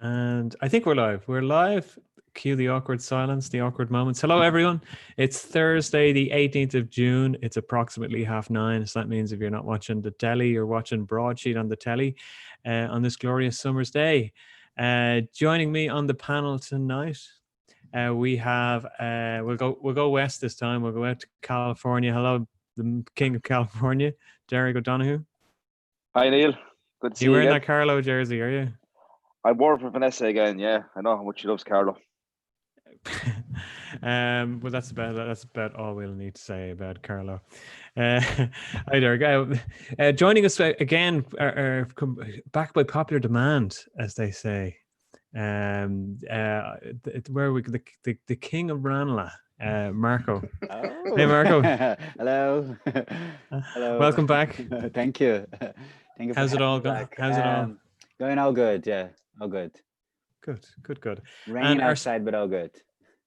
And I think we're live. We're live. Cue the awkward silence, the awkward moments. Hello, everyone. It's Thursday, the 18th of June. It's approximately 9:30. So that means if you're not watching the Telly, you're watching Broadsheet on the Telly on this glorious summer's day. Joining me on the panel tonight, we have we'll go west this time. We'll go out to California. Hello, the King of California, Derek O'Donoghue. Hi Neil, good to see You you wearing again. that Carlo jersey, are you? I wore it for Vanessa again. Yeah, I know how much she loves Carlo. Well, that's about all we'll need to say about Carlo. Hi there, joining us again, back by popular demand, as they say. Where we the king of Ranelagh, Marco. Oh. Hey, Marco. Hello. Hello. Welcome back. Thank you. Thank you. How's it all going? How's it all? Going all good. Yeah, all good. Good. Raining outside, but all good.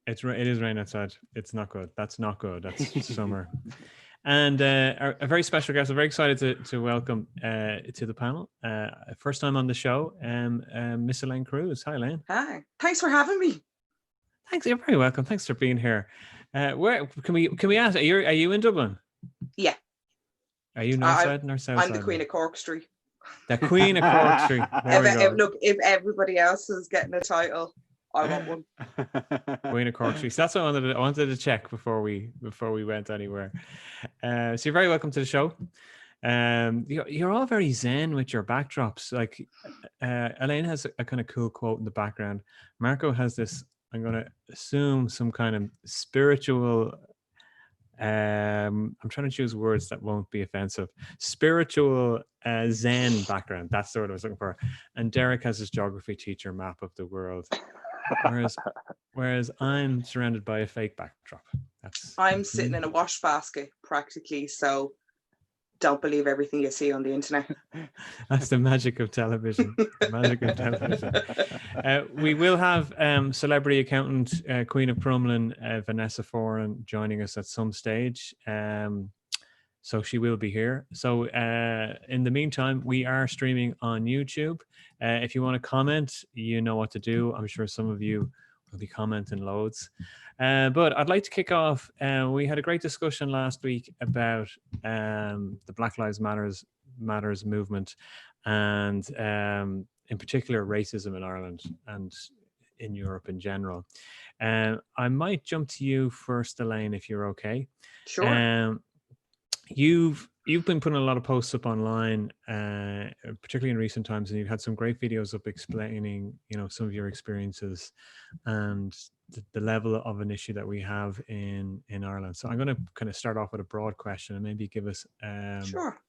It is raining outside. It's not good. That's not good. That's summer. And a very special guest. I'm very excited to welcome to the panel. First time on the show, Miss Elaine Cruz. Hi, Elaine. Hi. Thanks for having me. Thanks. You're very welcome. Thanks for being here. Where can we ask? Are you in Dublin? Yeah. Are you north side or south side? I'm the Queen of Cork Street. The Queen of Cork Street. If everybody else is getting a title, I want one. Queen of Cork Street. So that's what I wanted to check before we went anywhere. So you're very welcome to the show. You're all very zen with your backdrops. Like Elaine has a kind of cool quote in the background. Marco has this, I'm going to assume, some kind of spiritual, I'm trying to choose words that won't be offensive, spiritual zen background. That's the word I was looking for. And Derek has his geography teacher map of the world. Whereas I'm surrounded by a fake backdrop. I'm sitting in a wash basket practically, so don't believe everything you see on the internet. That's the magic of television. We will have celebrity accountant, Queen of Crumlin, Vanessa Foran, joining us at some stage. So she will be here. So in the meantime, we are streaming on YouTube. If you want to comment, you know what to do. I'm sure some of you will be commenting loads. But I'd like to kick off. We had a great discussion last week about the Black Lives Matters movement, and in particular racism in Ireland and in Europe in general. I might jump to you first, Elaine, if you're okay. Sure. You've been putting a lot of posts up online, particularly in recent times, and you've had some great videos up explaining, some of your experiences and the level of an issue that we have in Ireland. So I'm going to kind of start off with a broad question and maybe give us Sure.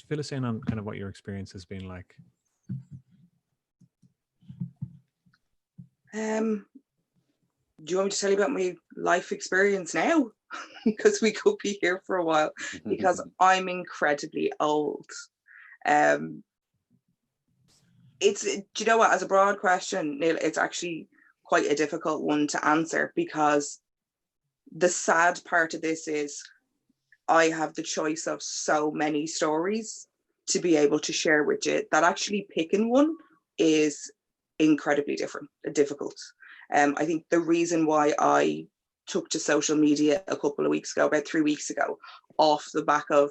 Fill us in on kind of what your experience has been like. Do you want me to tell you about my life experience now? Because we could be here for a while, because I'm incredibly old. Do you know what, as a broad question, Neil, it's actually quite a difficult one to answer, because the sad part of this is I have the choice of so many stories to be able to share with you that actually picking one is incredibly difficult. I think the reason why I took to social media about 3 weeks ago, off the back of,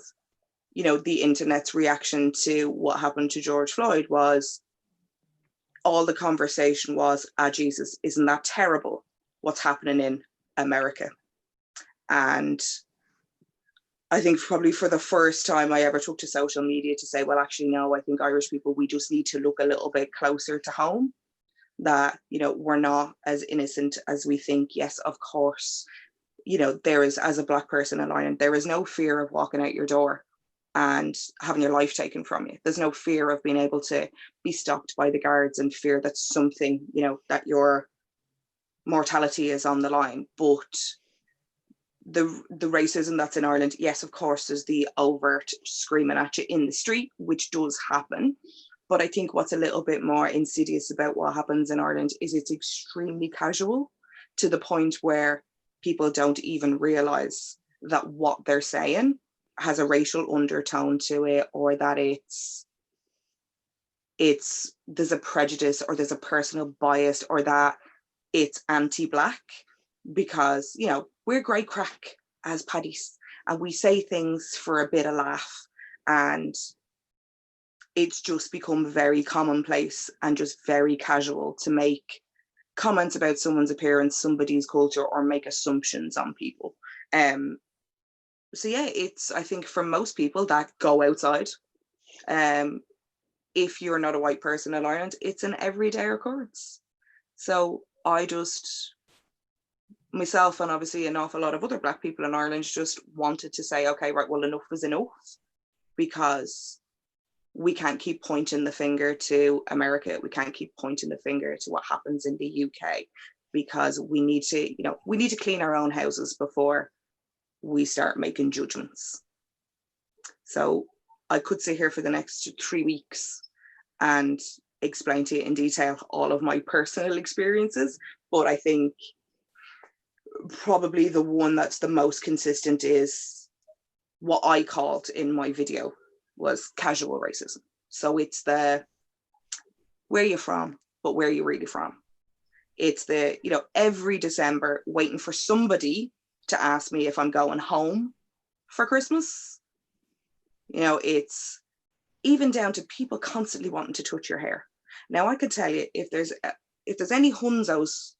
the internet's reaction to what happened to George Floyd, was all the conversation was, Jesus, isn't that terrible what's happening in America? And I think probably for the first time I ever took to social media to say, well, actually, no, I think Irish people, we just need to look a little bit closer to home. That, we're not as innocent as we think. Yes, of course, there is, as a Black person in Ireland, there is no fear of walking out your door and having your life taken from you. There's no fear of being able to be stopped by the guards and fear that something, that your mortality is on the line. But the racism that's in Ireland, yes, of course, there's the overt screaming at you in the street, which does happen. But I think what's a little bit more insidious about what happens in Ireland is it's extremely casual, to the point where people don't even realise that what they're saying has a racial undertone to it, or that it's there's a prejudice or there's a personal bias or that it's anti-black, because, you know, we're great crack as paddies and we say things for a bit of laugh, and it's just become very commonplace and just very casual to make comments about someone's appearance, somebody's culture, or make assumptions on people. So yeah, it's, I think for most people that go outside, if you're not a white person in Ireland, it's an everyday occurrence. So I just, myself and obviously an awful lot of other Black people in Ireland, just wanted to say, okay, right, well, enough is enough, because we can't keep pointing the finger to America. We can't keep pointing the finger to what happens in the UK, because we need to, you know, we need to clean our own houses before we start making judgments. So I could sit here for the next 3 weeks and explain to you in detail all of my personal experiences, but I think probably the one that's the most consistent is what I called in my video was casual racism. So it's the, where you from, but where you really from? It's the, you know, every December waiting for somebody to ask me if I'm going home for Christmas. You know, it's even down to people constantly wanting to touch your hair. Now I can tell you, if there's any hunzos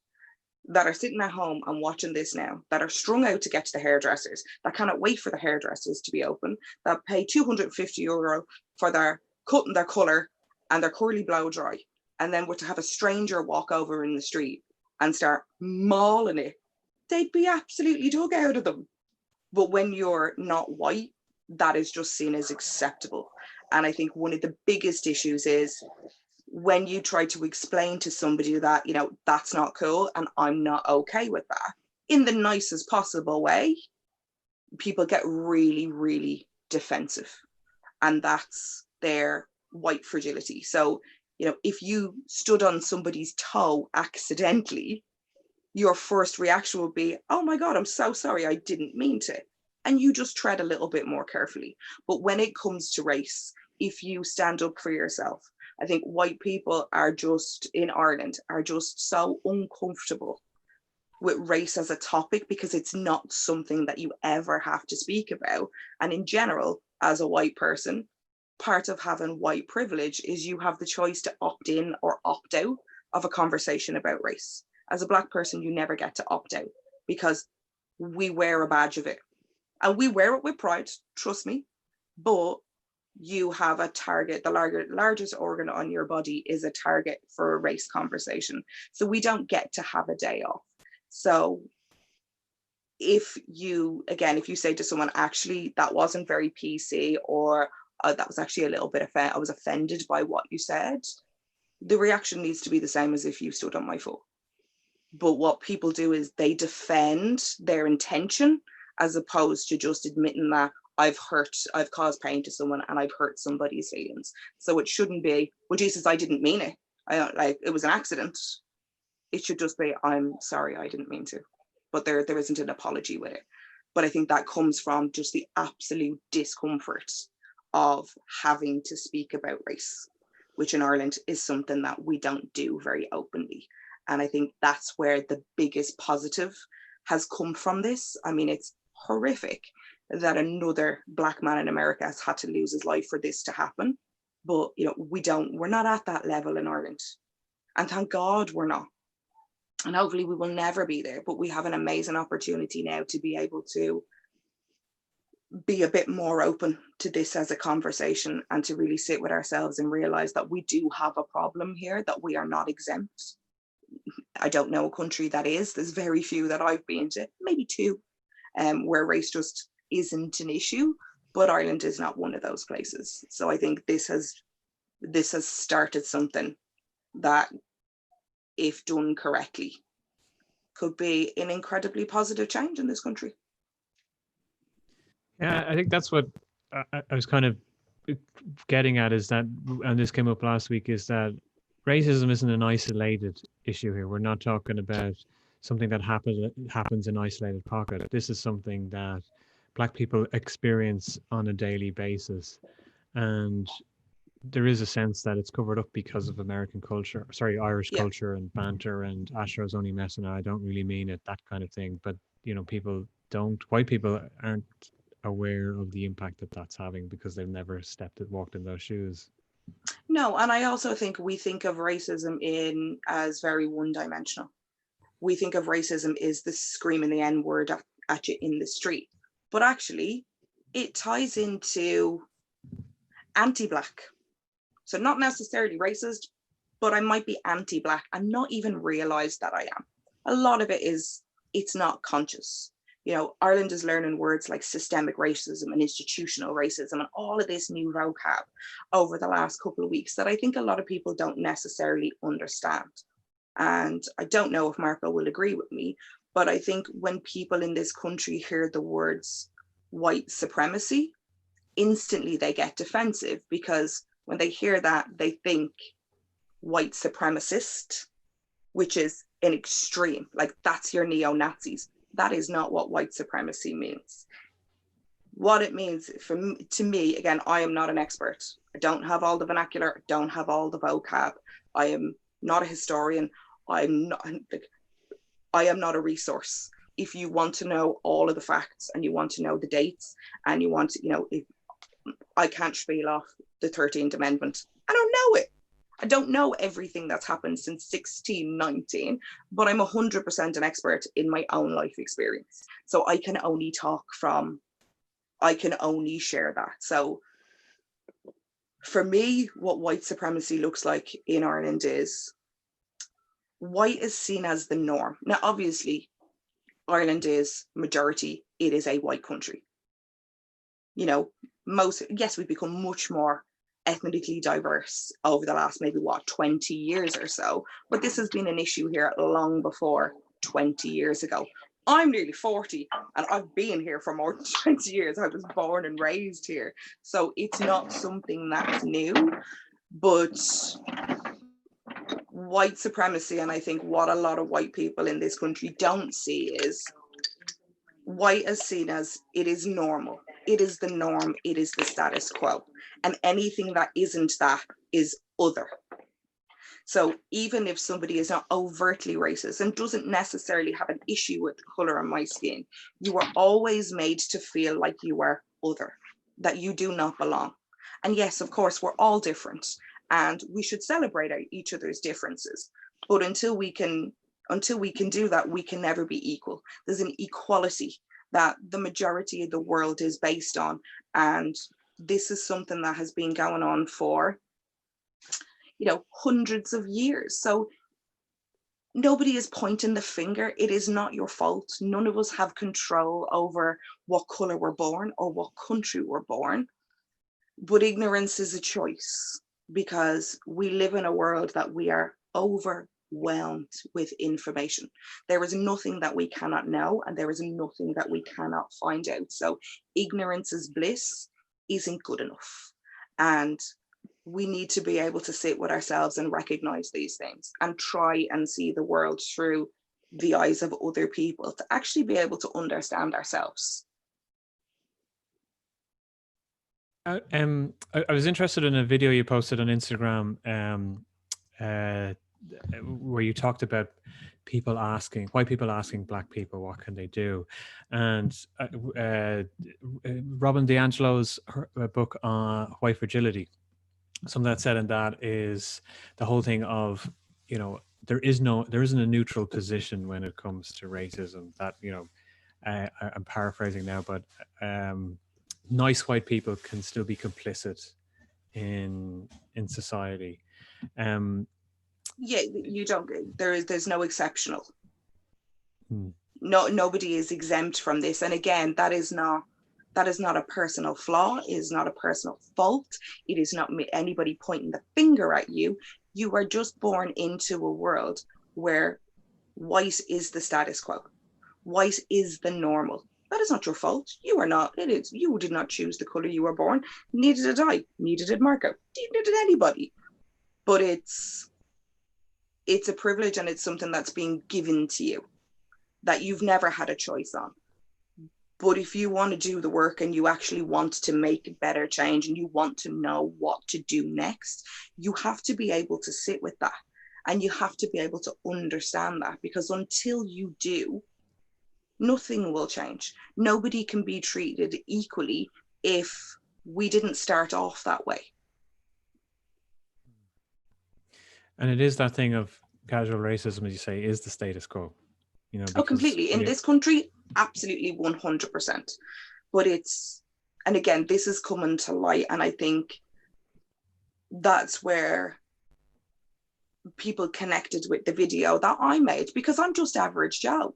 that are sitting at home and watching this now, that are strung out to get to the hairdressers, that cannot wait for the hairdressers to be open, that pay €250 for their cutting their colour and their curly blow dry, and then were to have a stranger walk over in the street and start mauling it, they'd be absolutely dug out of them. But when you're not white, that is just seen as acceptable. And I think one of the biggest issues is when you try to explain to somebody that, you know, that's not cool and I'm not okay with that, in the nicest possible way, people get really, really defensive. And that's their white fragility. So, you know, if you stood on somebody's toe accidentally, your first reaction would be, oh my God, I'm so sorry, I didn't mean to. And you just tread a little bit more carefully. But when it comes to race, if you stand up for yourself, I think white people are just, in Ireland, are just so uncomfortable with race as a topic, because it's not something that you ever have to speak about. And in general, as a white person, part of having white privilege is you have the choice to opt in or opt out of a conversation about race. As a Black person, you never get to opt out, because we wear a badge of it. And we wear it with pride, trust me, but you have a target. The largest organ on your body is a target for a race conversation. So we don't get to have a day off. So if you say to someone, actually, that wasn't very PC, or that was actually a little bit I was offended by what you said, the reaction needs to be the same as if you stood on my foot. But what people do is they defend their intention, as opposed to just admitting that I've caused pain to someone and I've hurt somebody's feelings. So it shouldn't be, well, Jesus, I didn't mean it. It was an accident. It should just be, I'm sorry, I didn't mean to. But there isn't an apology with it. But I think that comes from just the absolute discomfort of having to speak about race, which in Ireland is something that we don't do very openly. And I think that's where the biggest positive has come from this. I mean, it's horrific that another Black man in America has had to lose his life for this to happen. But, you know, we're not at that level in Ireland. And thank God we're not. And hopefully we will never be there. But we have an amazing opportunity now to be able to be a bit more open to this as a conversation, and to really sit with ourselves and realize that we do have a problem here, that we are not exempt. I don't know a country that is. There's very few that I've been to, maybe two, where race just isn't an issue, but Ireland is not one of those places. So I think this has started something that, if done correctly, could be an incredibly positive change in this country. Yeah, I think that's what I was kind of getting at, is that, and this came up last week, is that racism isn't an isolated issue here. We're not talking about something that happens in isolated pocket. This is something that Black people experience on a daily basis. And there is a sense that it's covered up because of American culture, sorry, Irish Yeah. culture and banter and Asher's only messing. I don't really mean it, that kind of thing. But, white people aren't aware of the impact that that's having because they've never walked in those shoes. No, and I also think we think of racism as very one-dimensional. We think of racism as the screaming the N-word at you in the street. But actually, it ties into anti-Black. So not necessarily racist, but I might be anti-Black and not even realize that I am. A lot of it is, it's not conscious. Ireland is learning words like systemic racism and institutional racism and all of this new vocab over the last couple of weeks that I think a lot of people don't necessarily understand. And I don't know if Marco will agree with me, but I think when people in this country hear the words white supremacy, instantly they get defensive because when they hear that, they think white supremacist, which is an extreme, like that's your neo-Nazis. That is not what white supremacy means. What it means to me, again, I am not an expert. I don't have all the vernacular, I don't have all the vocab. I am not a historian. I am not a resource. If you want to know all of the facts and you want to know the dates and you want to, if I can't spiel off the 13th Amendment. I don't know it. I don't know everything that's happened since 1619, but I'm 100% an expert in my own life experience. So I can only share that. So for me, what white supremacy looks like in Ireland is white is seen as the norm. Now, obviously, Ireland is majority, it is a white country. Yes, we've become much more ethnically diverse over the last maybe 20 years or so, but this has been an issue here long before 20 years ago. I'm nearly 40 and I've been here for more than 20 years. I was born and raised here, so it's not something that's new. But white supremacy, and I think what a lot of white people in this country don't see, is white is seen as it is normal. It is the norm. It is the status quo. And anything that isn't that is other. So even if somebody is not overtly racist and doesn't necessarily have an issue with the color of my skin, you are always made to feel like you are other, that you do not belong. And yes, of course, we're all different and we should celebrate each other's differences. But until we can do that, we can never be equal. There's an equality that the majority of the world is based on. And this is something that has been going on for, hundreds of years. So nobody is pointing the finger. It is not your fault. None of us have control over what color we're born or what country we're born. But ignorance is a choice because we live in a world that we are overwhelmed with information. There is nothing that we cannot know, and there is nothing that we cannot find out. So ignorance is bliss isn't good enough. And we need to be able to sit with ourselves and recognize these things and try and see the world through the eyes of other people to actually be able to understand ourselves. I was interested in a video you posted on Instagram where you talked about white people asking black people what can they do, and Robin DiAngelo's book on white fragility, something that said in that is the whole thing of there isn't a neutral position when it comes to racism. That I'm paraphrasing now, but nice white people can still be complicit in society. Yeah, you don't. There's no exceptional. No, nobody is exempt from this. And again, that is not a personal flaw. It is not a personal fault. It is not anybody pointing the finger at you. You are just born into a world where white is the status quo. White is the normal. That is not your fault. You are not. It is. You did not choose the color you were born. Neither did I. Neither did Marco. Neither did anybody. But it's a privilege, and it's something that's being given to you that you've never had a choice on. But if you want to do the work and you actually want to make a better change and you want to know what to do next, you have to be able to sit with that and you have to be able to understand that, because until you do, nothing will change. Nobody can be treated equally if we didn't start off that way. And it is that thing of casual racism, as you say, is the status quo. You know, Oh, completely. In this country, absolutely 100%. But it's, and again, this is coming to light, and I think that's where people connected with the video that I made, because I'm just average Joe.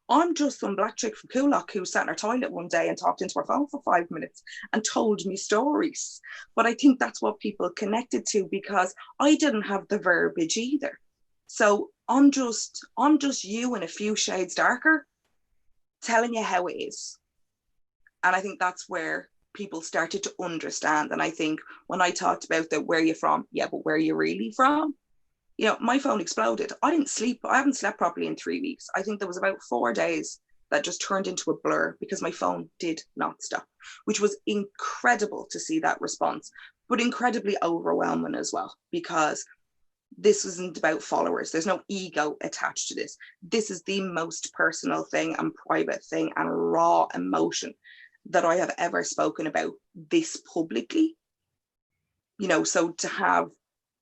I'm just some black chick from Coolock who sat in her toilet one day and talked into her phone for 5 minutes and told me stories. But I think that's what people connected to, because I didn't have the verbiage either. So I'm just you in a few shades darker, telling you how it is. And I think that's where people started to understand. And I think when I talked about the where you from, yeah, but where are you really from? You know, my phone exploded. I didn't sleep. I haven't slept properly in 3 weeks. I think there was about 4 days that just turned into a blur because my phone did not stop, which was incredible to see that response, but incredibly overwhelming as well, because this isn't about followers. There's no ego attached to this. This is the most personal thing and private thing and raw emotion that I have ever spoken about this publicly. You know, so to have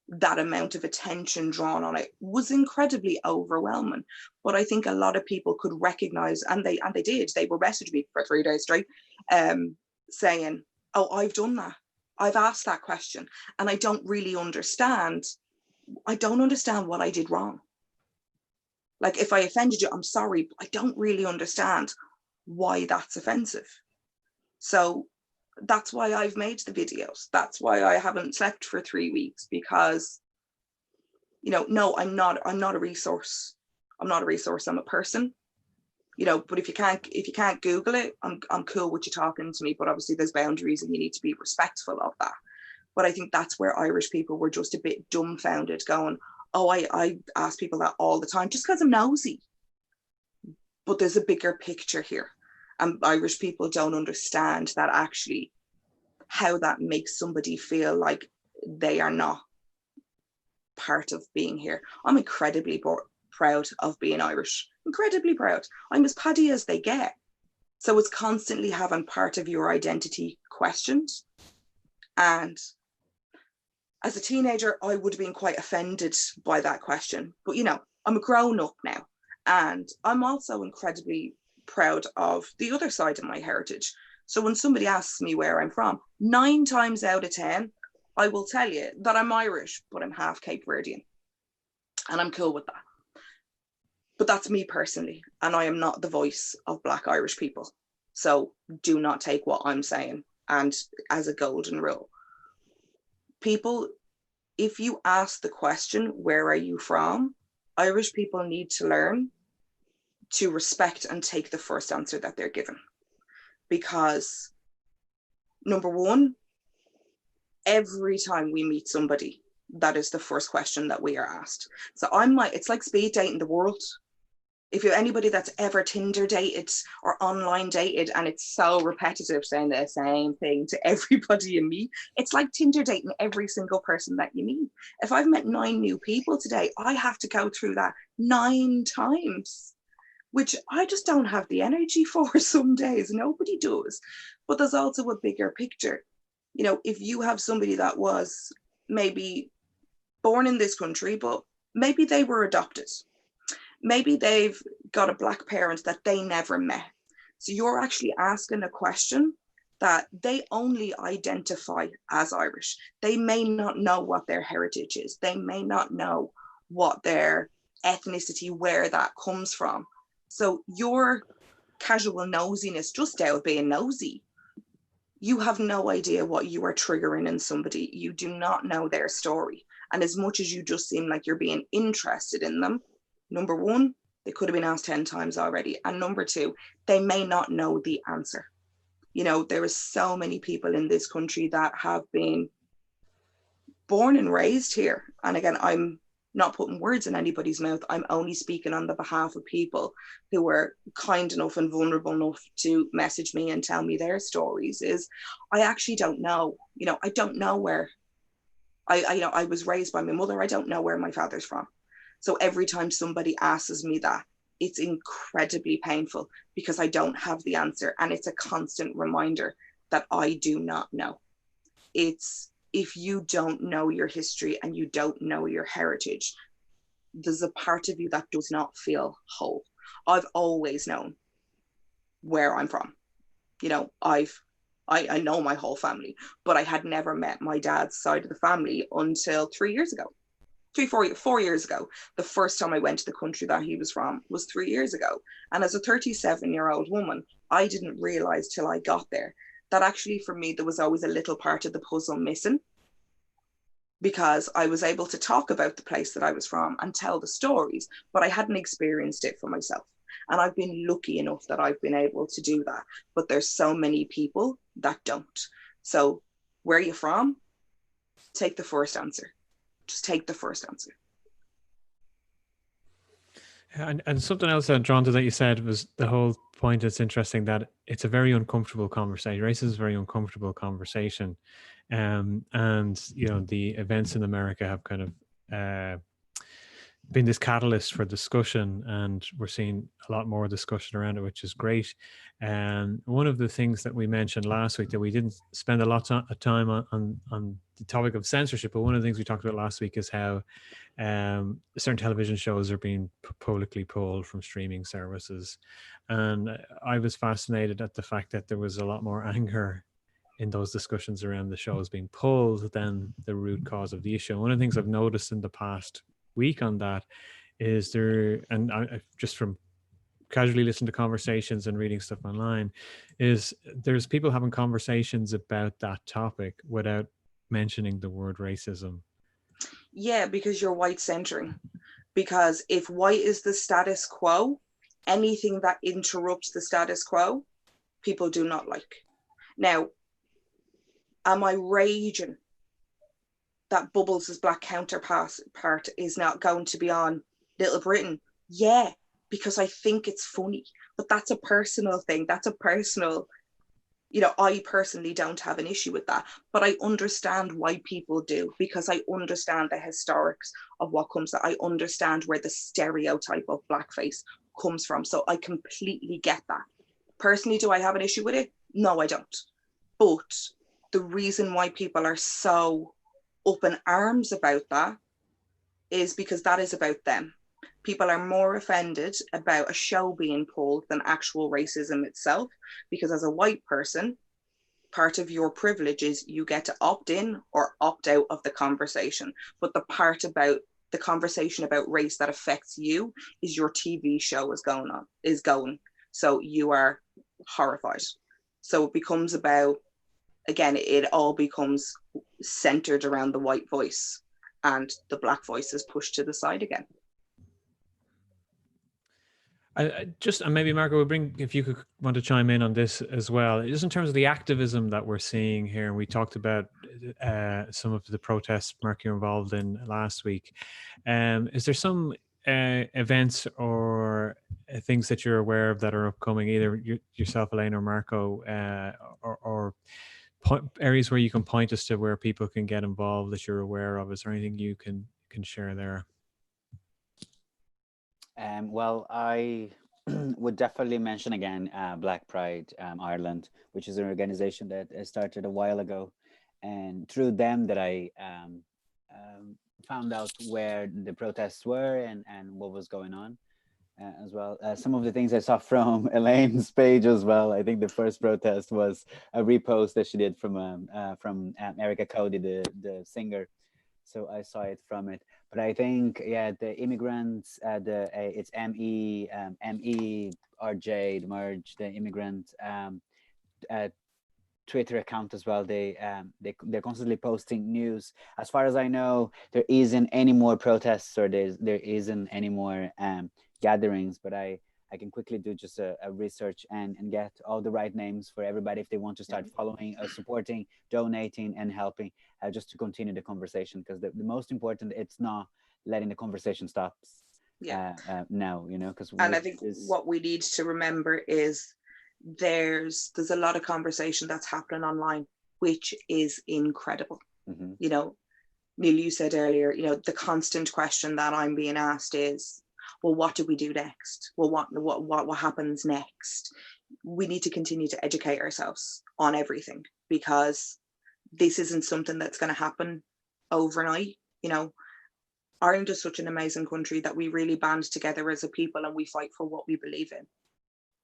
that amount of attention drawn on it was incredibly overwhelming. But I think a lot of people could recognize, and they did. They were messaging me for 3 days straight, saying, "Oh, I've done that. I've asked that question, and I don't really understand. I don't understand what I did wrong. Like, if I offended you, I'm sorry, but I don't really understand why that's offensive." So that's why I've made the videos. That's why I haven't slept for 3 weeks, because, you know, no, I'm not a resource. I'm not a resource. I'm a person, you know, but if you can't Google it, I'm cool with you talking to me, but obviously there's boundaries and you need to be respectful of that. But I think that's where Irish people were just a bit dumbfounded, going, oh, I ask people that all the time just because I'm nosy. But there's a bigger picture here. And Irish people don't understand that actually how that makes somebody feel like they are not part of being here. I'm incredibly proud of being Irish, incredibly proud. I'm as paddy as they get. So it's constantly having part of your identity questioned. And as a teenager, I would have been quite offended by that question. But, you know, I'm a grown up now. And I'm also incredibly proud of the other side of my heritage. So when somebody asks me where I'm from, 9 times out of 10, I will tell you that I'm Irish, but I'm half Cape Verdean. And I'm cool with that. But that's me personally. And I am not the voice of Black Irish people. So do not take what I'm saying and as a golden rule. People, if you ask the question, where are you from? Irish people need to learn to respect and take the first answer that they're given. Because number one, every time we meet somebody, that is the first question that we are asked. So it's like speed dating the world. If you're anybody that's ever Tinder dated or online dated, and it's so repetitive saying the same thing to everybody you meet, it's like Tinder dating every single person that you meet. If I've met 9 new people today, I have to go through that 9 times, which I just don't have the energy for some days. Nobody does. But there's also a bigger picture. You know, if you have somebody that was maybe born in this country, but maybe they were adopted. Maybe they've got a Black parent that they never met. So you're actually asking a question that they only identify as Irish. They may not know what their heritage is. They may not know what their ethnicity, where that comes from. So your casual nosiness, just out being nosy, you have no idea what you are triggering in somebody. You do not know their story. And as much as you just seem like you're being interested in them, number one, they could have been asked 10 times already. And number two, they may not know the answer. You know, there are so many people in this country that have been born and raised here. And again, I'm not putting words in anybody's mouth. I'm only speaking on the behalf of people who were kind enough and vulnerable enough to message me and tell me their stories. Is I actually don't know. I don't know where I was raised by my mother. I don't know where my father's from. So every time somebody asks me that, it's incredibly painful because I don't have the answer. And it's a constant reminder that I do not know. It's if you don't know your history and you don't know your heritage, there's a part of you that does not feel whole. I've always known where I'm from. I know my whole family, but I had never met my dad's side of the family until 3 years ago. 4 years ago. The first time I went to the country that he was from was 3 years ago. And as a 37-year-old woman, I didn't realize till I got there that actually for me, there was always a little part of the puzzle missing, because I was able to talk about the place that I was from and tell the stories, but I hadn't experienced it for myself. And I've been lucky enough that I've been able to do that. But there's so many people that don't. So where are you from? Take the first answer. Just take the first answer. And something else that drawn to that you said was the whole point. It's interesting that it's a very uncomfortable conversation. Racism is a very uncomfortable conversation. And, the events in America have kind of been this catalyst for discussion, and we're seeing a lot more discussion around it, which is great. And one of the things that we mentioned last week that we didn't spend a lot of time on the topic of censorship, but one of the things we talked about last week is how certain television shows are being publicly pulled from streaming services. And I was fascinated at the fact that there was a lot more anger in those discussions around the shows being pulled than the root cause of the issue. One of the things I've noticed in the past week on that is I just from casually listening to conversations and reading stuff online, is there's people having conversations about that topic without mentioning the word racism. Yeah, because you're white centering. Because if white is the status quo, anything that interrupts the status quo, people do not like. Now, am I raging that Bubbles' black counterpart is not going to be on Little Britain? Yeah, because I think it's funny. But that's a personal thing. That's a personal, I personally don't have an issue with that. But I understand why people do, because I understand the historics of what comes. I understand where the stereotype of blackface comes from. So I completely get that. Personally, do I have an issue with it? No, I don't. But the reason why people are so up in arms about that is because that is about them. People are more offended about a show being pulled than actual racism itself, because as a white person, part of your privilege is you get to opt in or opt out of the conversation. But the part about the conversation about race that affects you is your TV show is going. So you are horrified. So it becomes about, again, it all becomes centered around the white voice, and the black voice is pushed to the side again. And maybe Marco would bring, if you could want to chime in on this as well, just in terms of the activism that we're seeing here. And we talked about some of the protests, Mark, you're involved in last week. Is there some events or things that you're aware of that are upcoming, either yourself, Elaine, or Marco, or areas where you can point us to where people can get involved that you're aware of? Is there anything you can share there? Well, I would definitely mention again Black Pride Ireland, which is an organization that started a while ago, and through them that I found out where the protests were and what was going on as well. Some of the things I saw from Elaine's page as well. I think the first protest was a repost that she did from Erica Cody, the singer. So I saw it from it. But I think, yeah, the immigrants, it's MERJ, the merge, the immigrant Twitter account as well. They're constantly posting news. As far as I know, there isn't any more protests, or there isn't any more gatherings. But I can quickly do just a research and get all the right names for everybody if they want to start following, supporting, donating, and helping, just to continue the conversation. Because the most important, it's not letting the conversation stop now, you know, because and I think what we need to remember is there's a lot of conversation that's happening online, which is incredible. You know, Neil, you said earlier, you know, the constant question that I'm being asked is, well, what do we do next? Well, what happens next? We need to continue to educate ourselves on everything, because this isn't something that's going to happen overnight. You know, Ireland is such an amazing country that we really band together as a people and we fight for what we believe in.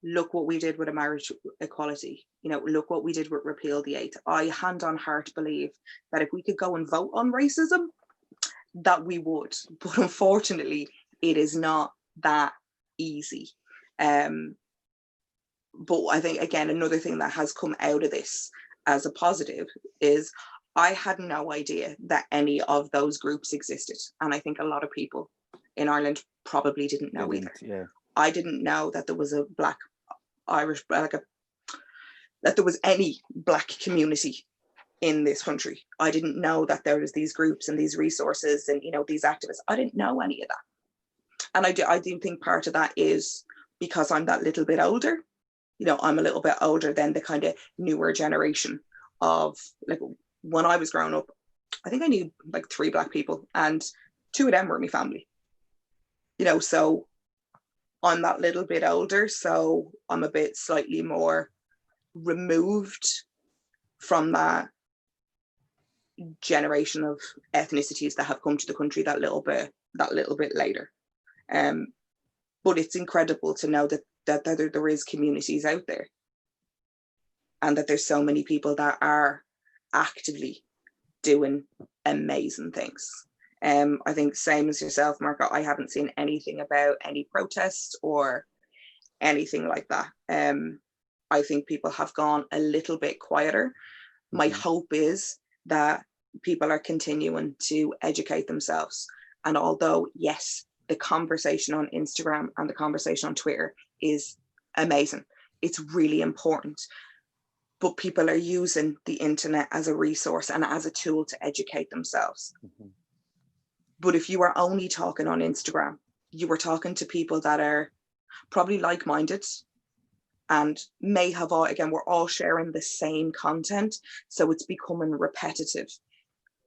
Look what we did with a marriage equality. You know, look what we did with repeal the 8th. I hand on heart believe that if we could go and vote on racism, that we would. But unfortunately, it is not that easy. But I think, again, another thing that has come out of this as a positive is I had no idea that any of those groups existed. And I think a lot of people in Ireland probably didn't know either. Yeah. I didn't know that there was a Black Irish, that there was any Black community in this country. I didn't know that there was these groups and these resources and, you know, these activists. I didn't know any of that. And I do think part of that is because I'm that little bit older. You know, I'm a little bit older than the kind of newer generation of, like, when I was growing up, I think I knew like 3 Black people and 2 of them were my family. You know, so I'm that little bit older, so I'm a bit slightly more removed from that generation of ethnicities that have come to the country that little bit later. But it's incredible to know that there is communities out there, and that there's so many people that are actively doing amazing things. I think same as yourself, Marco, I haven't seen anything about any protests or anything like that. I think people have gone a little bit quieter. My hope is that people are continuing to educate themselves. And although, yes, the conversation on Instagram and the conversation on Twitter is amazing, it's really important, but people are using the internet as a resource and as a tool to educate themselves. But if you are only talking on Instagram, you are talking to people that are probably like-minded and may have all, again, we're all sharing the same content, so it's becoming repetitive.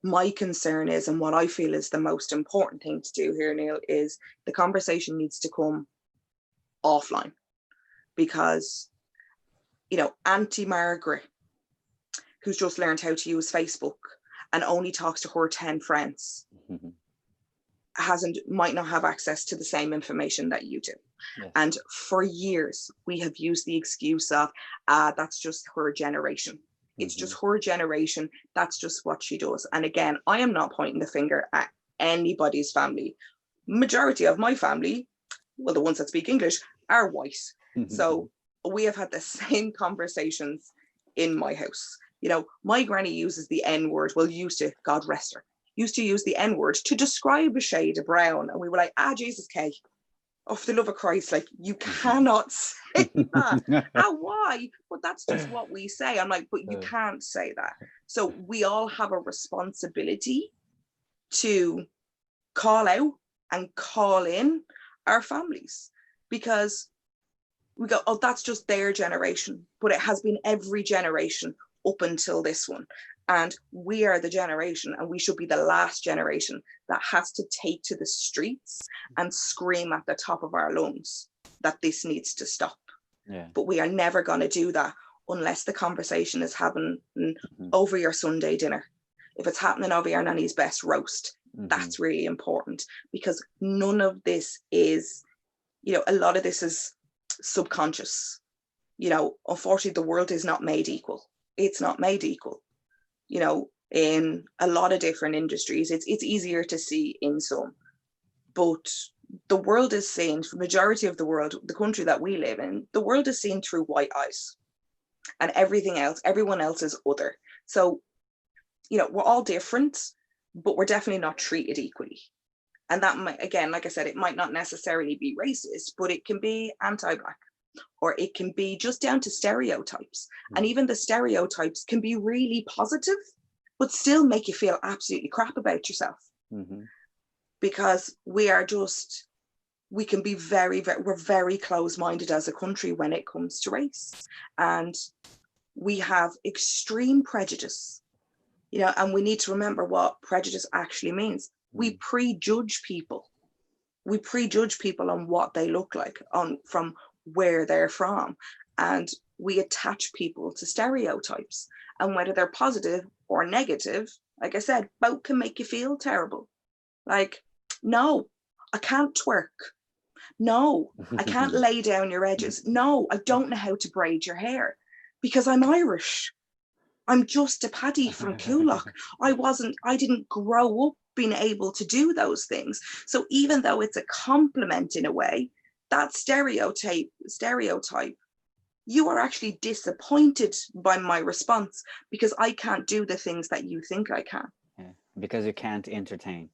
My concern is, and what I feel is the most important thing to do here, Neil, is the conversation needs to come offline, because, you know, Auntie Margaret, who's just learned how to use Facebook and only talks to her 10 friends, might not have access to the same information that you do. Yes. And for years, we have used the excuse of, that's just her generation. It's just her generation. That's just what she does. And again, I am not pointing the finger at anybody's family. Majority of my family, well, the ones that speak English, are white. So we have had the same conversations in my house. You know, my granny uses the N-word, well, used to, God rest her, used to use the N-word to describe a shade of brown. And we were like, Jesus, Kay, oh, for the love of Christ, like, you cannot say that. Why? But that's just what we say. I'm like, but you can't say that. So we all have a responsibility to call out and call in our families, because we go, oh, that's just their generation. But it has been every generation up until this one. And we are the generation, and we should be the last generation that has to take to the streets and scream at the top of our lungs that this needs to stop. Yeah. But we are never going to do that unless the conversation is happening over your Sunday dinner. If it's happening over your nanny's best roast, that's really important, because none of this is, you know, a lot of this is subconscious. You know, unfortunately, the world is not made equal. It's not made equal. You know, in a lot of different industries, it's easier to see in some, but the world is seen, for the majority of the world, the country that we live in, the world is seen through white eyes, and everything else, everyone else is other. So, you know, we're all different, but we're definitely not treated equally. And that might, again, like I said, it might not necessarily be racist, but it can be anti-Black, or it can be just down to stereotypes. And even the stereotypes can be really positive, but still make you feel absolutely crap about yourself. because we can be we're very close-minded as a country when it comes to race, and we have extreme prejudice, and we need to remember what prejudice actually means. We prejudge people. We prejudge people on what they look like, from where they're from, and we attach people to stereotypes, and whether they're positive or negative, like I said, both can make you feel terrible. Like, no, I can't twerk. No, I can't lay down your edges. No, I don't know how to braid your hair because I'm Irish. I'm just a Paddy from Coolock. I didn't grow up being able to do those things. So even though it's a compliment in a way, that stereotype, you are actually disappointed by my response because I can't do the things that you think I can. Yeah, because you can't entertain.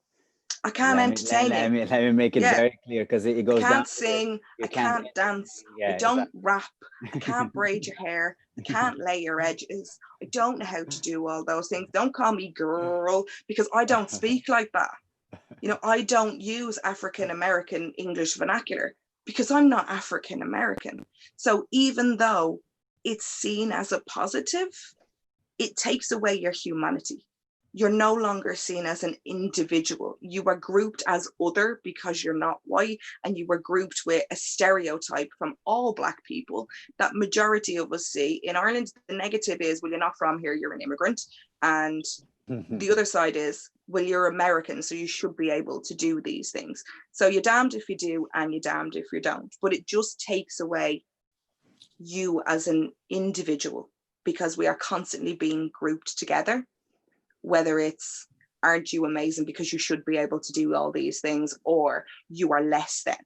I can't entertain you. Let me make it very clear, because it goes down. I can't sing, I can't dance, I don't rap, I can't braid your hair, I can't lay your edges, I don't know how to do all those things. Don't call me girl, because I don't speak like that. I don't use African American English vernacular because I'm not African American. So even though it's seen as a positive, it takes away your humanity. You're no longer seen as an individual. You are grouped as other because you're not white, and you were grouped with a stereotype from all Black people that majority of us see. In Ireland, the negative is, well, you're not from here, you're an immigrant. And the other side is, well, you're American, so you should be able to do these things. So you're damned if you do, and you're damned if you don't. But it just takes away you as an individual because we are constantly being grouped together. Whether it's, aren't you amazing because you should be able to do all these things, or you are less than.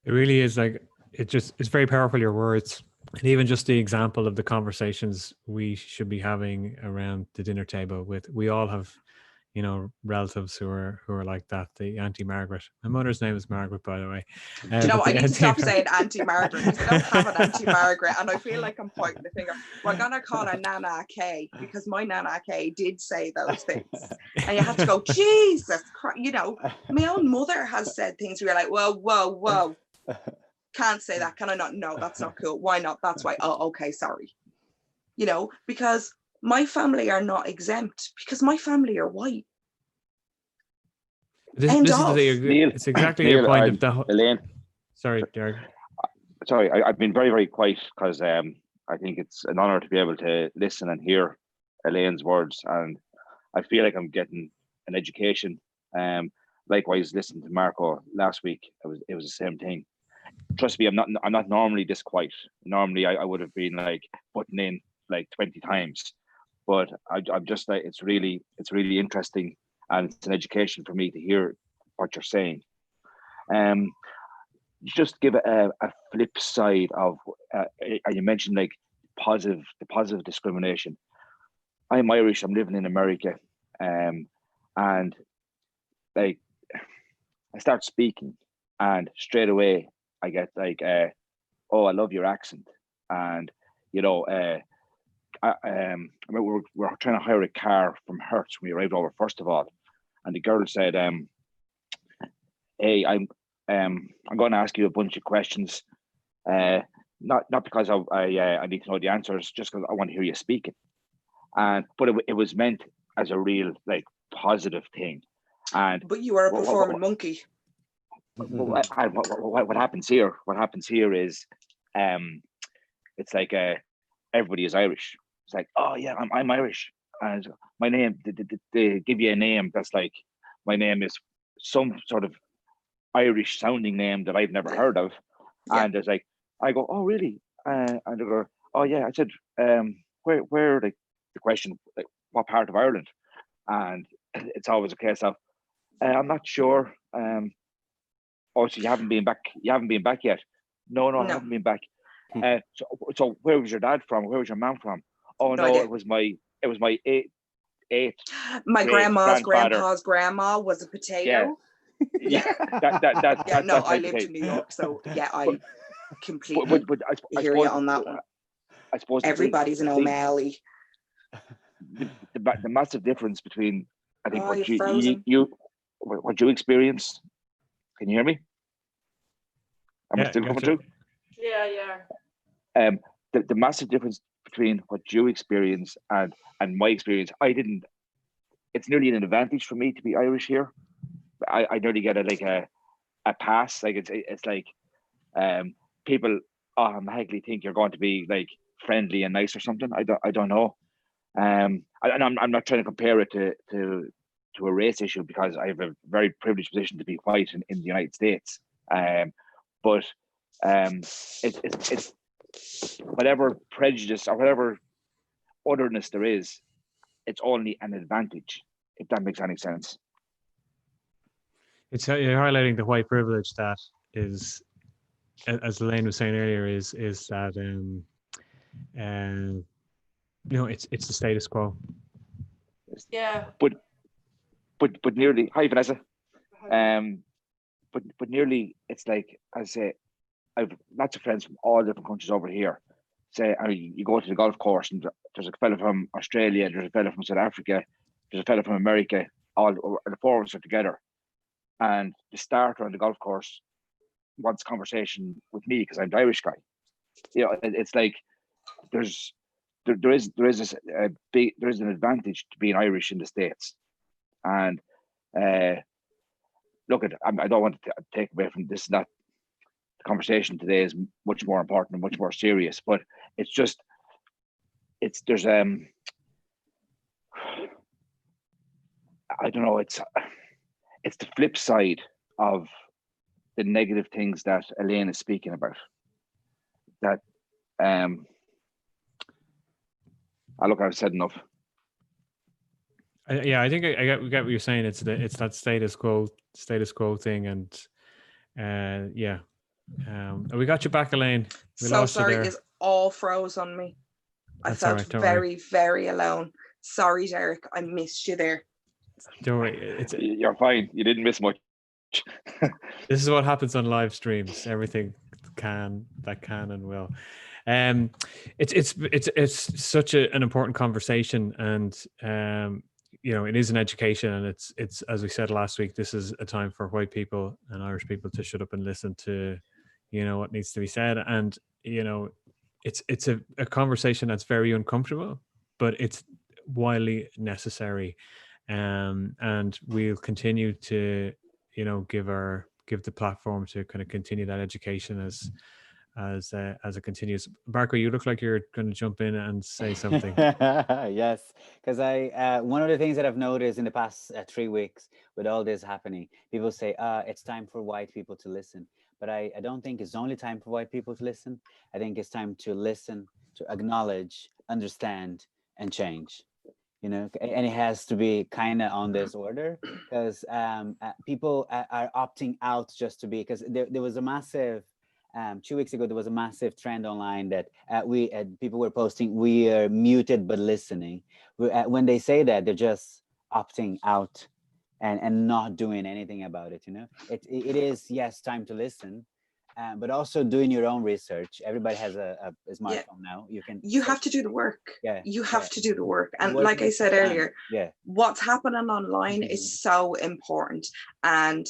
It really is like, it's very powerful, your words. And even just the example of the conversations we should be having around the dinner table we all have, relatives who are like that. The Auntie Margaret. My mother's name is Margaret, by the way. I need to stop saying Auntie Margaret because I don't have an Auntie Margaret, and I feel like I'm pointing the finger. We're gonna call her Nana Kay because my Nana Kay did say those things, and you have to go, Jesus Christ. My own mother has said things where you're like, whoa, can't say that. Can I not? No, that's not cool. Why not? That's why. Oh, okay, sorry. Because my family are not exempt because my family are white. It's exactly your point of the Elaine. Sorry, Derek. Sorry, I've been very, very quiet because I think it's an honor to be able to listen and hear Elaine's words, and I feel like I'm getting an education. Likewise, listening to Marco last week, it was the same thing. Trust me, I'm not normally this quiet. Normally, I would have been like butting in like 20 times, but I'm just like, it's really interesting, and it's an education for me to hear what you're saying. Just give a flip side of, you mentioned like the positive discrimination. I'm Irish. I'm living in America, and like I start speaking, and straight away I get like, oh, I love your accent, and we're trying to hire a car from Hertz when we arrived over, first of all, and the girl said, hey, I'm going to ask you a bunch of questions, not because I need to know the answers, just because I want to hear you speaking. But it was meant as a real like positive thing. But you are a performing monkey. What happens here? What happens here is, it's like everybody is Irish. It's like, oh yeah, I'm Irish, and my name. They give you a name that's like, my name is some sort of Irish sounding name that I've never heard of, and it's like, I go, oh really? And they go, oh yeah. I said, where like the question, like, what part of Ireland? And it's always a case of, I'm not sure. Oh, so you haven't been back? You haven't been back yet? No, I haven't been back. So where was your dad from? Where was your mom from? Oh no, it was my eighth. My grandma's grandpa's grandma was a potato. Yeah. I lived in New York, so I completely hear you on that one. I suppose everybody's an O'Malley. The massive difference between I think Oh, what you're frozen. what you experience. Can you hear me? Am I Yeah, still coming gotcha. through? Yeah, yeah. The massive difference between what you experience and my experience, it's nearly an advantage for me to be Irish here. I nearly get a pass. Like it's like people automatically think you're going to be like friendly and nice or something. I don't know. And I'm not trying to compare it to a race issue, because I have a very privileged position to be white in the United States. But it's whatever prejudice or whatever otherness there is, it's only an advantage, if that makes any sense. It's you're highlighting the white privilege that is, as Elaine was saying earlier, is that it's the status quo. Yeah. But nearly, hi Vanessa. But nearly, it's like, I say, I've lots of friends from all different countries over here. Say, you go to the golf course and there's a fella from Australia, there's a fella from South Africa, there's a fella from America, the four of us are together. And the starter on the golf course wants conversation with me because I'm the Irish guy. It's like there is an advantage to being Irish in the States. And look, I don't want to take away from this. Not the conversation today is much more important and much more serious, but there's I don't know, it's the flip side of the negative things that Elaine is speaking about. That I've said enough. I think I get what you're saying. It's that status quo thing, and we got you back, Elaine. We So lost sorry, you there. it's all froze on me. That's I all felt right, don't worry. very, very alone. Sorry, Derek, I missed you there. Don't worry. You're fine. You didn't miss much. This is what happens on live streams. Everything can and will. It's such an important conversation, and it is an education, and it's as we said last week, this is a time for white people and Irish people to shut up and listen to what needs to be said. And it's a conversation that's very uncomfortable, but it's wildly necessary. And we'll continue to give the platform to kind of continue that education as it continues. Barco, you look like you're going to jump in and say something. Yes, because one of the things that I've noticed in the past 3 weeks with all this happening, people say, it's time for white people to listen. But I don't think it's only time for white people to listen. I think it's time to listen, to acknowledge, understand, and change. And it has to be kind of on this order, because people are opting out just to be, because there was a massive 2 weeks ago, there was a massive trend online that people were posting, we are muted but listening. When they say that, they're just opting out and not doing anything about it. It is, yes, time to listen, but also doing your own research. Everybody has a smartphone now. You have to do the work. Yeah, you have to do the work. And what like I said earlier, yeah, what's happening online is so important, and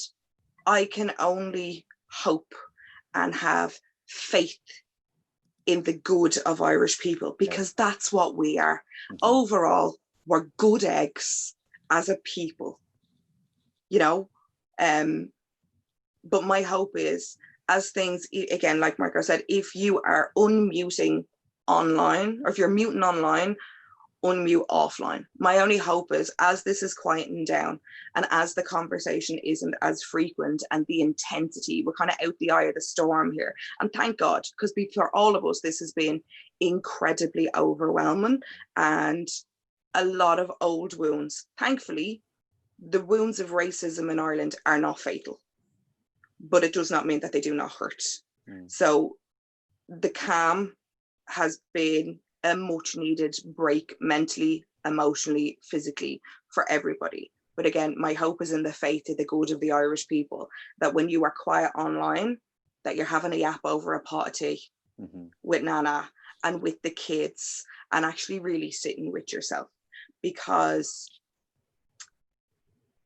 I can only hope and have faith in the good of Irish people, because that's what we are. Overall, we're good eggs as a people, but my hope is, as things, again, like Marco said, if you are unmuting online, or if you're muting online, unmute offline. My only hope is, as this is quieting down and as the conversation isn't as frequent and the intensity, we're kind of out the eye of the storm here. And thank God, because for all of us, this has been incredibly overwhelming and a lot of old wounds. Thankfully, the wounds of racism in Ireland are not fatal, but it does not mean that they do not hurt. So the calm has been a much needed break, mentally, emotionally, physically, for everybody. But again, my hope is in the faith of the good of the Irish people, that when you are quiet online, that you're having a yap over a pot of tea with Nana and with the kids, and actually really sitting with yourself. Because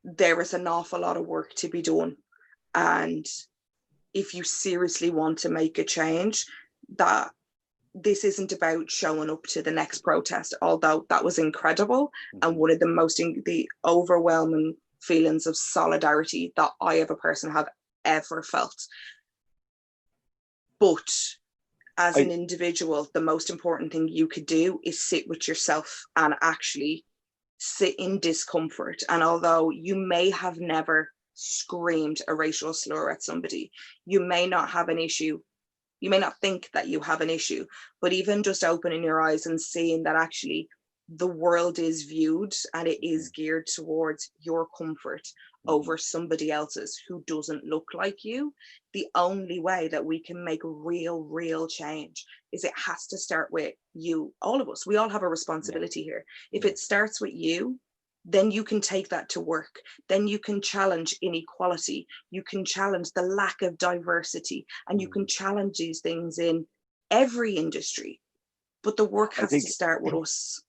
there is an awful lot of work to be done. And if you seriously want to make a change, that this isn't about showing up to the next protest, although that was incredible. And one of the overwhelming feelings of solidarity that I, as a person, have ever felt. But as an individual, the most important thing you could do is sit with yourself and actually sit in discomfort. And although you may have never screamed a racial slur at somebody, you may not have an issue, you may not think that you have an issue, but even just opening your eyes and seeing that actually the world is viewed and it is geared towards your comfort over somebody else's who doesn't look like you. The only way that we can make real change is it has to start with you, all of us. We all have a responsibility here. If it starts with you, then you can take that to work. Then you can challenge inequality. You can challenge the lack of diversity, and you can challenge these things in every industry. But the work has to start with us.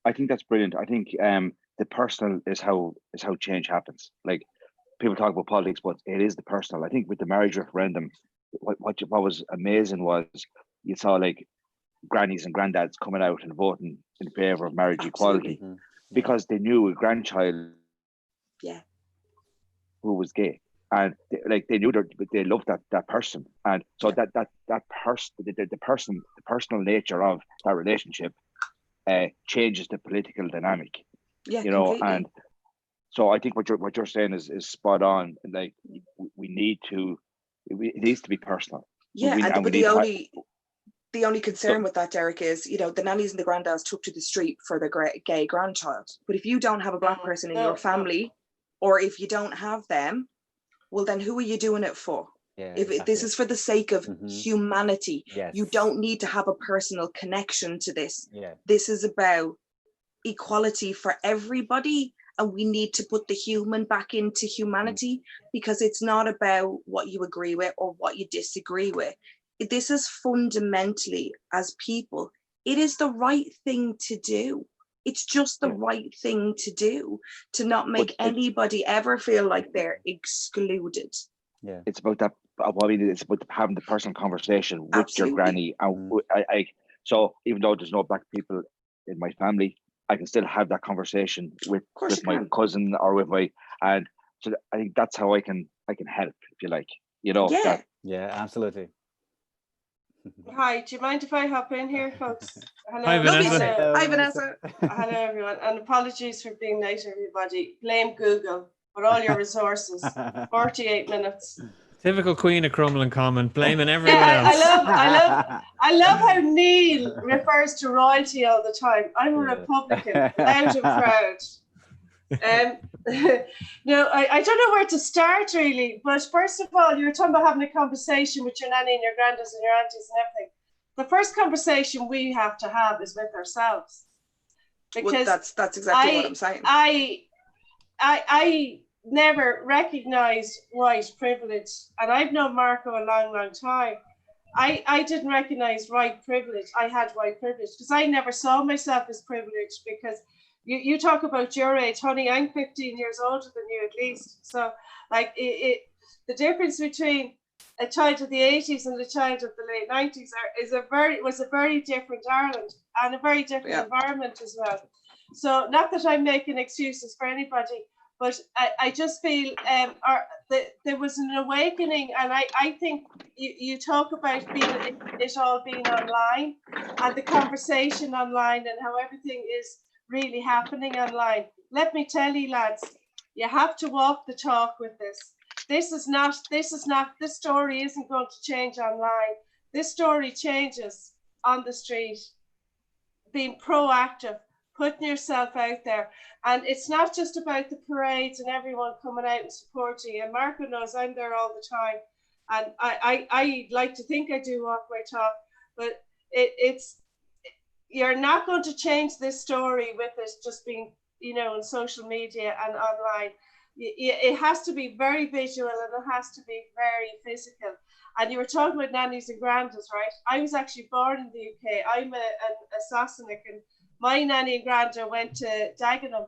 I think that's brilliant. I think the personal is how change happens. Like, people talk about politics, but it is the personal. I think with the marriage referendum, what was amazing was you saw like grannies and granddads coming out and voting in favor of marriage equality, because they knew a grandchild who was gay, and they knew they loved that person, and so that person, the personal nature of that relationship changes the political dynamic. You know, completely. And so I think what you're saying is spot on. Like, we need to, it needs to be personal. The only concern with that, Derek, is, you know, the nannies and the granddads took to the street for their gay grandchild. But if you don't have a Black person in your family, or if you don't have them, well, then who are you doing it for? If this is for the sake of humanity, you don't need to have a personal connection to this. This is about equality for everybody, and we need to put the human back into humanity, because it's not about what you agree with or what you disagree with. This is fundamentally, as people, it is the right thing to do. It's just the right thing to do, to not make anybody ever feel like they're excluded. It's about that. I mean, it's about having the personal conversation with your granny. And so even though there's no Black people in my family, I can still have that conversation with my cousin or with my, and so I think that's how I can help, if you like, you know. Absolutely. Hi, do you mind if I hop in here, folks? Hello. Hi, Vanessa. Hi, Vanessa. Hello, everyone, and apologies for being late, everybody. Blame Google for all your resources. 48 minutes. Typical Queen of Crumlin comment, blaming everyone else. I love how Neil refers to royalty all the time. I'm a Republican, loud and proud. No, I don't know where to start, really. But first of all, you were talking about having a conversation with your nanny and your grandads and your aunties and everything. The first conversation we have to have is with ourselves. Because that's exactly what I'm saying. I never recognized white privilege, and I've known Marco a long time. I didn't recognize white privilege. I had white privilege because I never saw myself as privileged, because you talk about your age, honey, I'm 15 years older than you at least. So like the difference between a child of the 80s and a child of the late 90s was a very different Ireland, and a very different environment as well. So not that I'm making excuses for anybody, but I just feel there was an awakening, and I think you talk about it all being online, and the conversation online, and how everything is really happening online. Let me tell you, lads, you have to walk the talk with this. This story isn't going to change online. This story changes on the street, being proactive, putting yourself out there. And it's not just about the parades and everyone coming out and supporting you. And Marco knows I'm there all the time. And I like to think I do walk my talk, but you're not going to change this story with it just being, you know, on social media and online. It has to be very visual, and it has to be very physical. And you were talking about nannies and grandads, right? I was actually born in the UK. I'm a Sassenach, and my nanny and granda went to Dagenham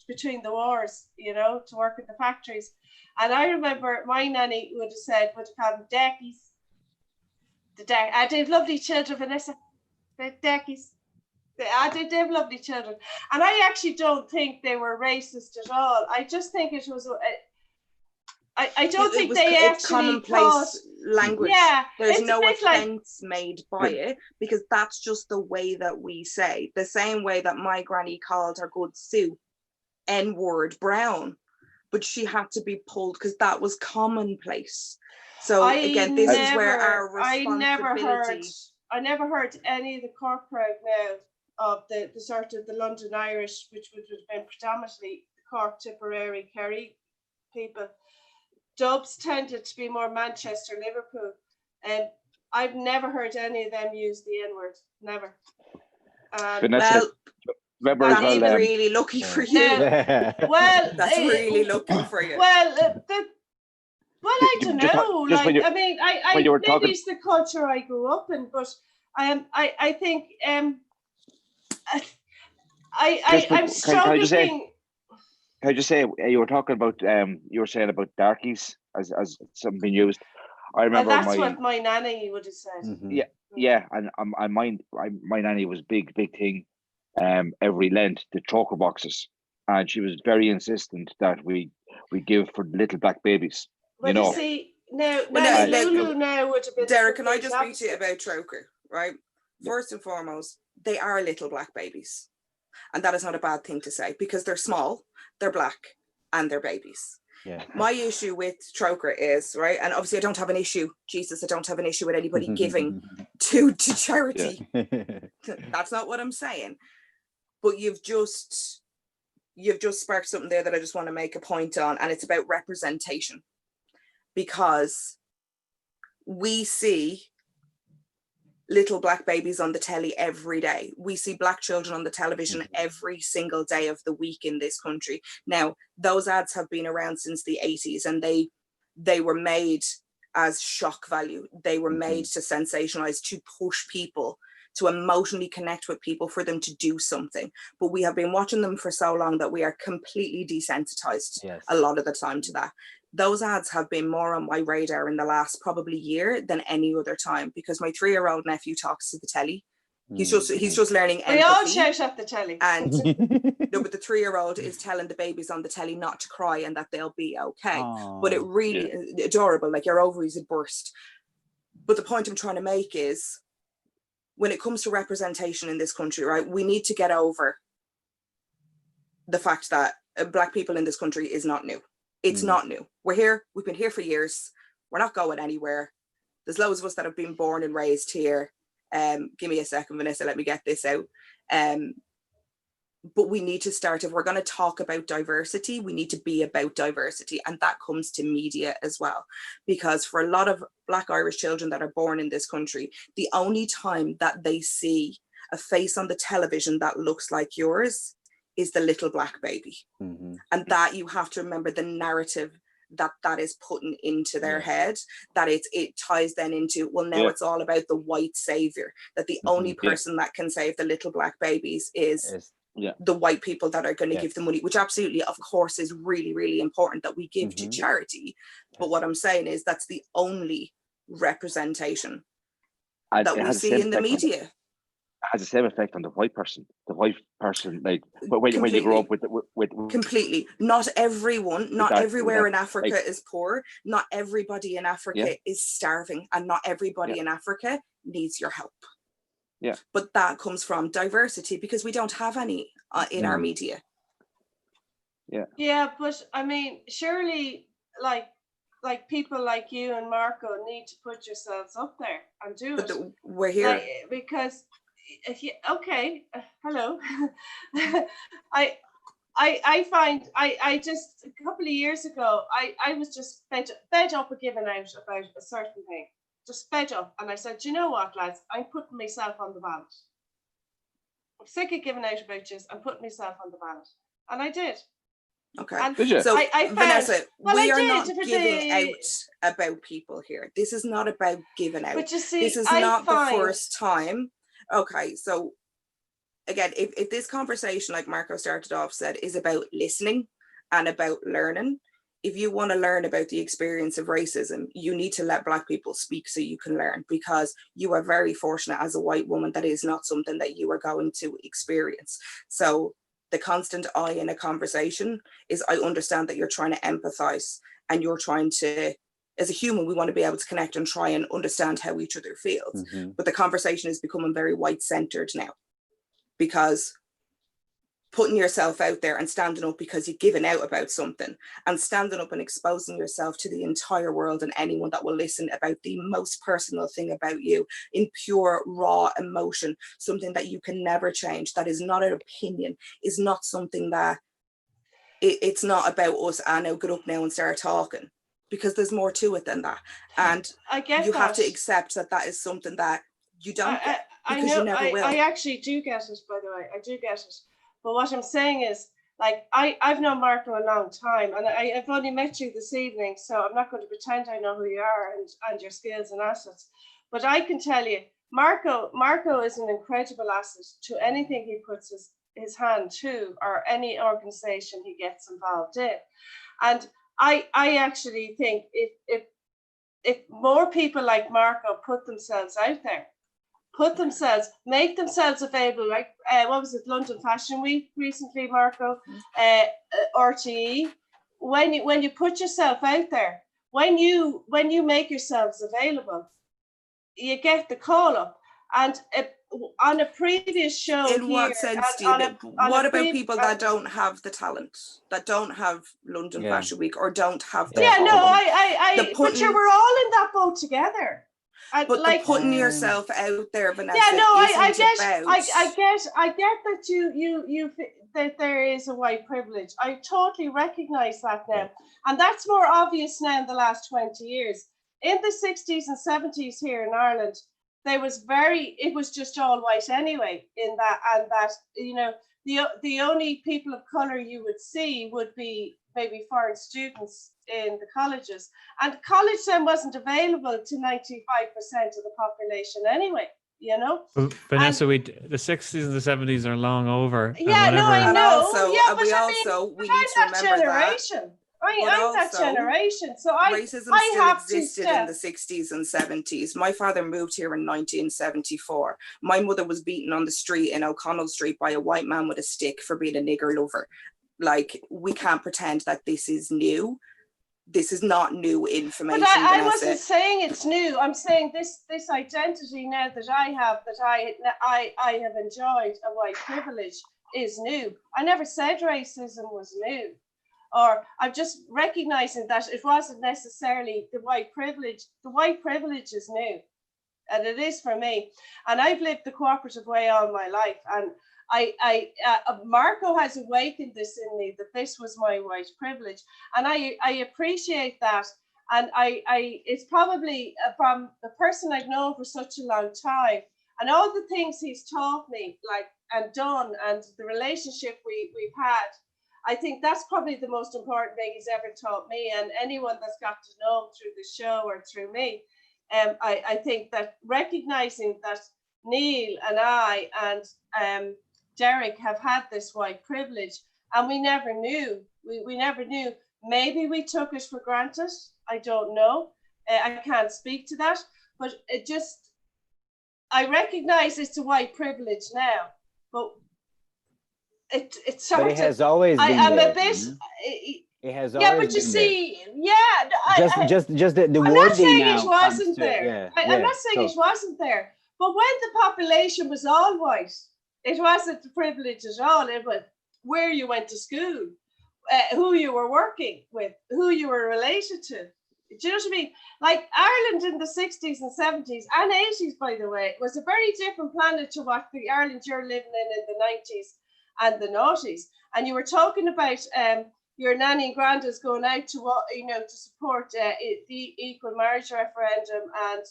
between the wars, you know, to work in the factories. And I remember my nanny would have called them deckies. They've lovely children, Vanessa. The deckies. They have lovely children. And I actually don't think they were racist at all. I just think it was... I don't think they it's actually commonplace thought, language. yeah, There's it's no a bit like, offense made by it, because that's just the way that we say. The same way that my granny called her good Sue N-word brown, but she had to be pulled because that was commonplace. So again, this is where our responsibility. I never heard any of the Cork crowd now of the sort of the London Irish, which would have been predominantly Cork, Tipperary, Kerry people. Dubs tended to be more Manchester, Liverpool, and I've never heard any of them use the N-word. Never. Vanessa, That's really lucky for you. Well, that's really lucky for you. Well, I don't know. I mean, maybe it's the culture I grew up in, but I think I'm struggling. Can I just say, you were talking about you were saying about darkies as something used. I remember what my nanny would have said. Mm-hmm. Yeah, and my nanny was big thing. Every Lent, the choker boxes, and she was very insistent that we give for little black babies. Well, you know. See, Lulu now would have been. Derek, can I just speak to you about choker? Right. Yeah. First and foremost, they are little black babies, and that is not a bad thing to say because they're small. They're black and they're babies. Yeah. My issue with choker is, right, and obviously I don't have an issue, Jesus, I don't have an issue with anybody giving to charity. Yeah. That's not what I'm saying. But you've just sparked something there that I just want to make a point on, and it's about representation. Because we see little black babies on the telly every day. We see black children on the television every single day of the week in this country. Now, those ads have been around since the 80s, and they were made as shock value. They were made to sensationalize, to push people, to emotionally connect with people, for them to do something. But we have been watching them for so long that we are completely desensitized a lot of the time to that. Those ads have been more on my radar in the last probably year than any other time, because my 3-year-old nephew talks to the telly. He's just learning empathy. We all shout at the telly. And no, but the 3-year-old is telling the babies on the telly not to cry and that they'll be okay. Aww. But it really is adorable, like your ovaries would burst. But the point I'm trying to make is, when it comes to representation in this country, right, we need to get over the fact that black people in this country is not new. It's not new. We're here. We've been here for years. We're not going anywhere. There's loads of us that have been born and raised here. Give me a second, Vanessa. Let me get this out. But we need to start, if we're going to talk about diversity, we need to be about diversity. And that comes to media as well. Because for a lot of Black Irish children that are born in this country, the only time that they see a face on the television that looks like yours is the little black baby. And that you have to remember the narrative that is putting into their head, that it ties then into, well, now it's all about the white savior, that the only person that can save the little black babies is the white people that are going to give the money, which absolutely, of course, is really, really important that we give to charity. But what I'm saying is that's the only representation that we see in the media. Has the same effect on the white person. The white person, like when you grow up with completely. Not everyone, not everywhere in Africa is poor. Not everybody in Africa is starving, and not everybody in Africa needs your help. Yeah. But that comes from diversity, because we don't have any in our media. Yeah. Yeah, but I mean, surely, like people like you and Marco need to put yourselves up there and do it. We're here because. Hello. I find I just a couple of years ago I was just fed up with giving out about a certain thing, just fed up, and I said, you know what, lads, I'm putting myself on the ballot. I'm sick of giving out about this. I'm putting myself on the ballot, and I did. Okay. And did you? So I found, Vanessa, we are not giving out about people here. This is not about giving out. But you see, this is not the first time. Okay, so again, if this conversation, like Marco started off said, is about listening and about learning, if you want to learn about the experience of racism, you need to let Black people speak so you can learn, because you are very fortunate as a white woman that is not something that you are going to experience. So the constant I in a conversation is, I understand that you're trying to empathize and you're trying to, as a human, we want to be able to connect and try and understand how each other feels. Mm-hmm. But the conversation is becoming very white centered now, because putting yourself out there and standing up because you've given out about something, and standing up and exposing yourself to the entire world and anyone that will listen about the most personal thing about you in pure raw emotion, something that you can never change, that is not an opinion, is not something that it's not about us, I know, get up now and start talking, because there's more to it than that. And I get you that. have to accept that that is something that you don't get, I because know, you never will. I actually do get it, by the way. I do get it. But what I'm saying is, like, I've known Marco a long time, and I've only met you this evening, so I'm not going to pretend I know who you are and your skills and assets. But I can tell you, Marco is an incredible asset to anything he puts his hand to, or any organization he gets involved in. And I actually think if more people like Marco put themselves out there, make themselves available, like what was it, London Fashion Week recently, Marco, RTE, when you put yourself out there, when you make yourselves available, you get the call up. And on a previous show, in what sense, Stephen? What about people that don't have the talent, that don't have London Fashion Week, or don't have the but we're all in that boat together. But like putting yourself out there, Vanessa. Yeah, no, I get that you that there is a white privilege. I totally recognize that now, and that's more obvious now in the last 20 years. In the 60s and 70s here in Ireland, it was just all white anyway. In that, and that, you know, the only people of color you would see would be maybe foreign students in the colleges, and college then wasn't available to 95% of the population anyway, you know. Well, Vanessa, the 60s and the 70s are long over. Yeah, no, I know. Also, yeah, but we need to remember generation. I'm that generation, so racism still existed in the 60s and 70s. My father moved here in 1974. My mother was beaten on the street in O'Connell Street by a white man with a stick for being a nigger lover. Like, we can't pretend that this is new. This is not new information. But I wasn't saying it's new. I'm saying this identity now that I have, that I have enjoyed a white privilege, is new. I never said racism was new. Or I'm just recognizing that it wasn't necessarily the white privilege. The white privilege is new, and it is for me. And I've lived the cooperative way all my life. And Marco has awakened this in me, that this was my white privilege. And I appreciate that. And it's probably from the person I've known for such a long time, and all the things he's taught me, like, and done, and the relationship we've had. I think that's probably the most important thing he's ever taught me, and anyone that's got to know him through the show or through me. I think that recognizing that Neil and I and Derek have had this white privilege, and we never knew. We never knew. Maybe we took it for granted. I don't know. I can't speak to that, but I recognize it's a white privilege now, but it sort but it has always been I'm there. a bit. It has yeah, always but you been see, there. yeah. Just the I'm wording not saying now it wasn't there. I'm not saying it wasn't there. But when the population was all white, it wasn't the privilege at all. It was where you went to school, who you were working with, who you were related to. Do you know what I mean? Like Ireland in the 60s and 70s and 80s, by the way, was a very different planet to what the Ireland you're living in the 90s and the noughties. And you were talking about your nanny and grandads going out to to support the equal marriage referendum and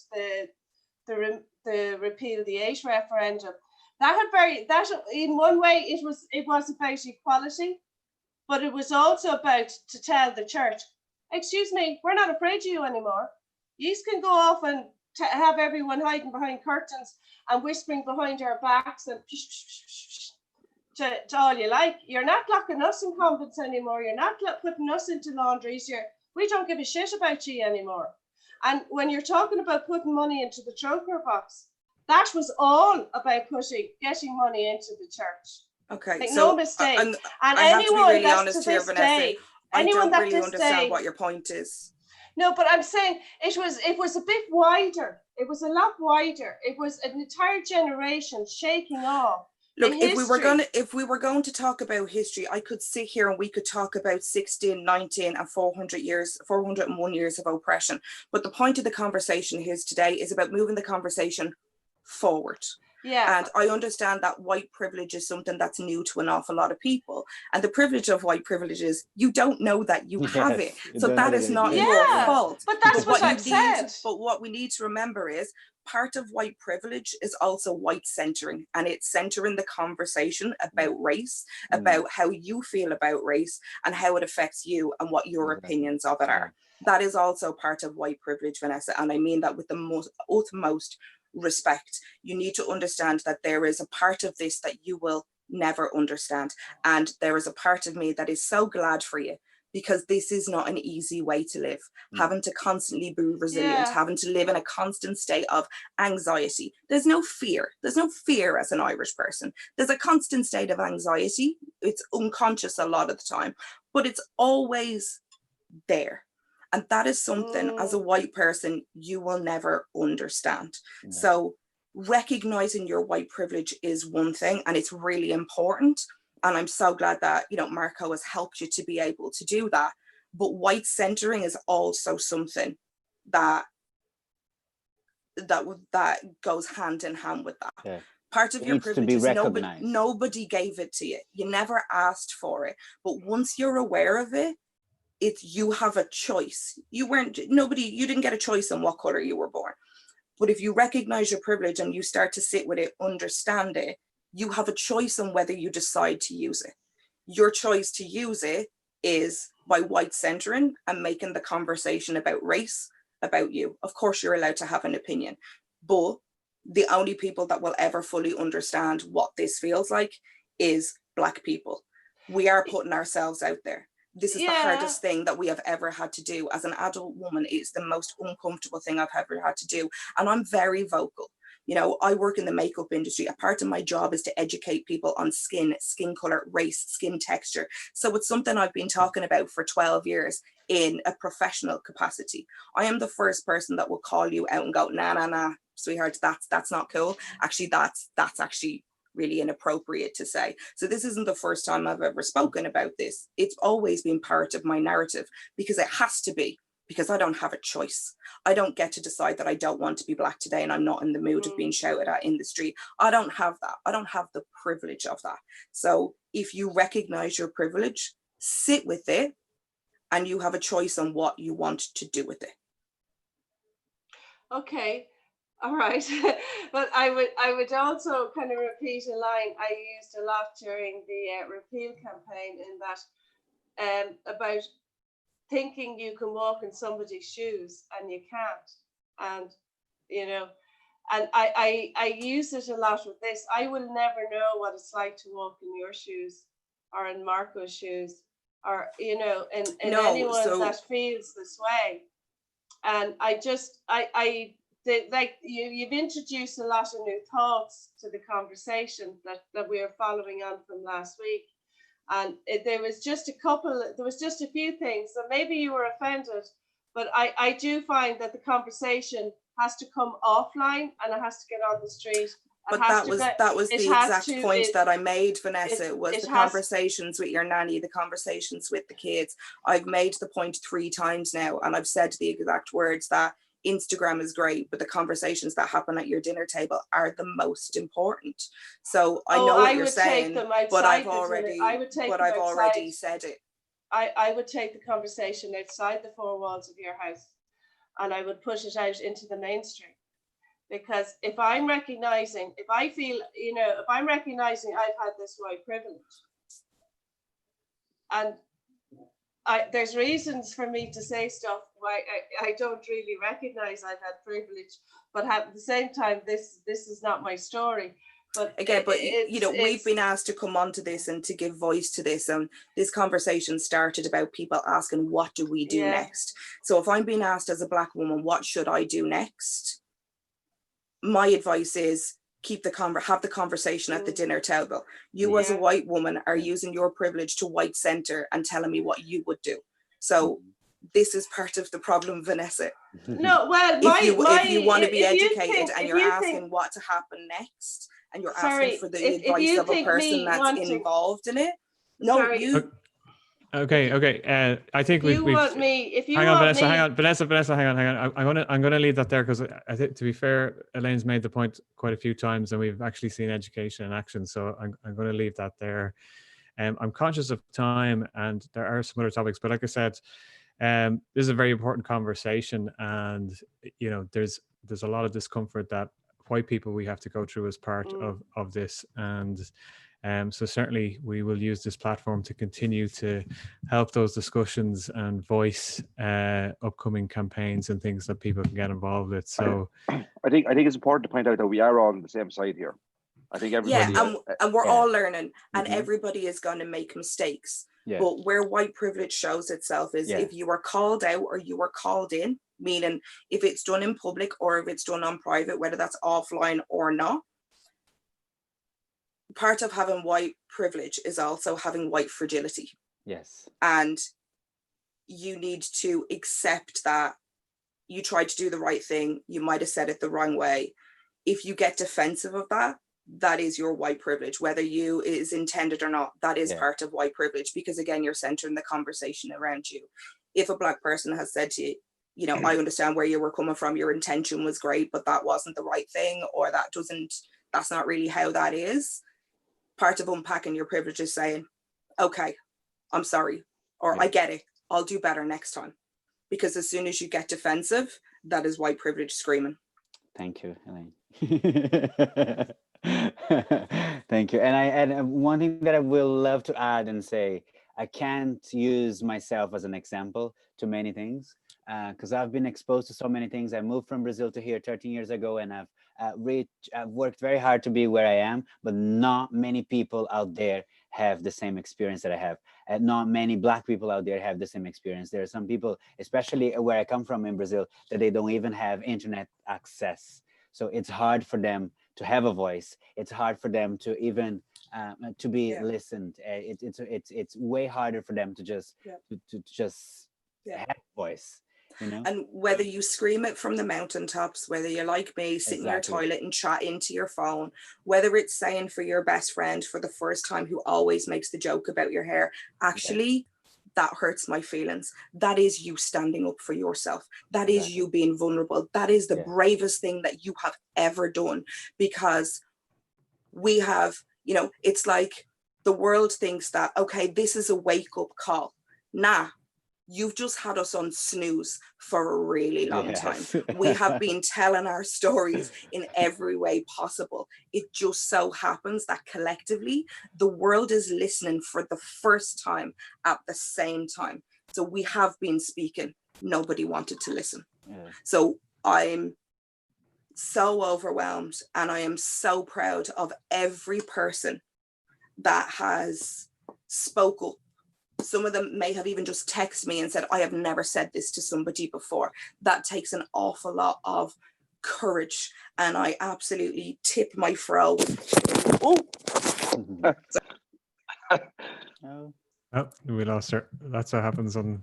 the repeal of the age referendum. That in one way it was about equality, but it was also about to tell the church, excuse me, we're not afraid of you anymore. You can go off and have everyone hiding behind curtains and whispering behind our backs and to all you like. You're not locking us in convents anymore. You're not putting us into laundries. We don't give a shit about you anymore. And when you're talking about putting money into the choker box, that was all about getting money into the church. Okay, like, so no mistake. and And I have to be anyone really that's honest to here, this Vanessa. day, I anyone don't that really this understand day, what your point is. no, but I'm saying it was a bit wider. It was a lot wider. It was an entire generation shaking off. Look, if we were going to talk about history, I could sit here and we could talk about 16, 19 and 401 years of oppression. But the point of the conversation here today is about moving the conversation forward. Yeah. And I understand that white privilege is something that's new to an awful lot of people. And the privilege of white privilege is you don't know that you have it. So that is not your fault. But that's what I've said. But what we need to remember is part of white privilege is also white centering, and it's centering the conversation about race, about how you feel about race and how it affects you and what your opinions of it are. That is also part of white privilege, Vanessa. And I mean that with the utmost respect. You need to understand that there is a part of this that you will never understand. And there is a part of me that is so glad for you, because this is not an easy way to live. Having to constantly be resilient, having to live in a constant state of anxiety. There's no fear. There's no fear as an Irish person. There's a constant state of anxiety. It's unconscious a lot of the time, but it's always there. And that is something as a white person, you will never understand. So recognizing your white privilege is one thing, and it's really important. And I'm so glad that, you know, Marco has helped you to be able to do that. But white centering is also something that goes hand in hand with that. Yeah. Part of your privilege is nobody gave it to you. You never asked for it. But once you're aware of it, you have a choice. You didn't get a choice on what color you were born. But if you recognize your privilege and you start to sit with it, understand it, you have a choice on whether you decide to use it. Your choice to use it is by white centering and making the conversation about race about you. Of course, you're allowed to have an opinion, but the only people that will ever fully understand what this feels like is Black people. We are putting ourselves out there. This is the hardest thing that we have ever had to do. As an adult woman, it's the most uncomfortable thing I've ever had to do. And I'm very vocal. You know, I work in the makeup industry. A part of my job is to educate people on skin color, race, skin texture. So it's something I've been talking about for 12 years in a professional capacity. I am the first person that will call you out and go, nah, sweetheart, that's not cool. Actually, that's actually really inappropriate to say. So this isn't the first time I've ever spoken about this. It's always been part of my narrative, because it has to be, because I don't have a choice. I don't get to decide that I don't want to be Black today and I'm not in the mood of being shouted at in the street. I don't have that. I don't have the privilege of that. So if you recognize your privilege, sit with it, and you have a choice on what you want to do with it. Okay. All right. But I would also kind of repeat a line I used a lot during the repeal campaign, in that about thinking you can walk in somebody's shoes and you can't. And, you know, and I use it a lot with this. I will never know what it's like to walk in your shoes or in Marco's shoes, or, you know, in anyone that feels this way. And you've introduced a lot of new thoughts to the conversation that we are following on from last week. And there was just a few things that maybe you were offended, but I do find that the conversation has to come offline and it has to get on the street. But that was the exact point that I made, Vanessa, was the conversations with your nanny, the conversations with the kids. I've made the point 3 times now, and I've said the exact words that Instagram is great, but the conversations that happen at your dinner table are the most important. So I know what you're saying, but I've already said it. I would take the conversation outside the 4 walls of your house, and I would push it out into the mainstream. Because if I'm recognizing, if I feel, you know, if I'm recognizing I've had this white privilege, and there's reasons for me to say stuff why I don't really recognize I've had privilege, but at the same time, this is not my story. But again, but you know, we've it's been asked to come onto this and to give voice to this, and this conversation started about people asking, what do we do next? So if I'm being asked as a Black woman, what should I do next? My advice is have the conversation at the dinner table. You as a white woman are using your privilege to white center and telling me what you would do. So this is part of the problem, Vanessa. No, well, if you want to be educated and you're asking what to happen next, and you're asking for the advice of a person that's involved in it. No, you. Okay. I think we've. Hang on, Vanessa. Hang on. I'm gonna leave that there, because I think, to be fair, Elaine's made the point quite a few times, and we've actually seen education in action. So I'm going to leave that there. I'm conscious of time, and there are some other topics, but like I said, this is a very important conversation, and you know, there's a lot of discomfort that white people we have to go through as part of this, and so certainly we will use this platform to continue to help those discussions and voice upcoming campaigns and things that people can get involved with. So I think it's important to point out that we are all on the same side here. I think everybody, and we're all learning, and everybody is going to make mistakes. But where white privilege shows itself is if you are called out or you are called in, meaning if it's done in public or if it's done on private, whether that's offline or not. Part of having white privilege is also having white fragility. Yes. And you need to accept that you tried to do the right thing. You might have said it the wrong way. If you get defensive of that, that is your white privilege, whether you is intended or not. That is part of white privilege, because again, you're centering the conversation around you. If a Black person has said to you, you know, I understand where you were coming from, your intention was great, but that wasn't the right thing, or that's not really how that is. Part of unpacking your privilege is saying, okay, I'm sorry, or I get it, I'll do better next time. Because as soon as you get defensive, that is white privilege screaming. Thank you, Elaine. Thank you. And one thing that I will love to add and say, I can't use myself as an example to many things, because I've been exposed to so many things. I moved from Brazil to here 13 years ago, and I've worked very hard to be where I am, but not many people out there have the same experience that I have. And not many Black people out there have the same experience. There are some people, especially where I come from in Brazil, that they don't even have internet access. So it's hard for them to have a voice. It's hard for them to even to be listened. It's way harder for them to just have a voice. You know? And whether you scream it from the mountaintops, whether you're like me, sit in your toilet and chat into your phone, whether it's saying for your best friend for the first time who always makes the joke about your hair, actually, that hurts my feelings. That is you standing up for yourself. That is you being vulnerable. That is the bravest thing that you have ever done, because we have, you know, it's like the world thinks that, okay, this is a wake-up call. Nah. You've just had us on snooze for a really long time. We have been telling our stories in every way possible. It just so happens that collectively, the world is listening for the first time at the same time. So we have been speaking. Nobody wanted to listen. So I'm so overwhelmed, and I am so proud of every person that has spoke up. Some of them may have even just texted me and said, I have never said this to somebody before. That takes an awful lot of courage. And I absolutely tip my fro. Oh, we lost her. That's what happens on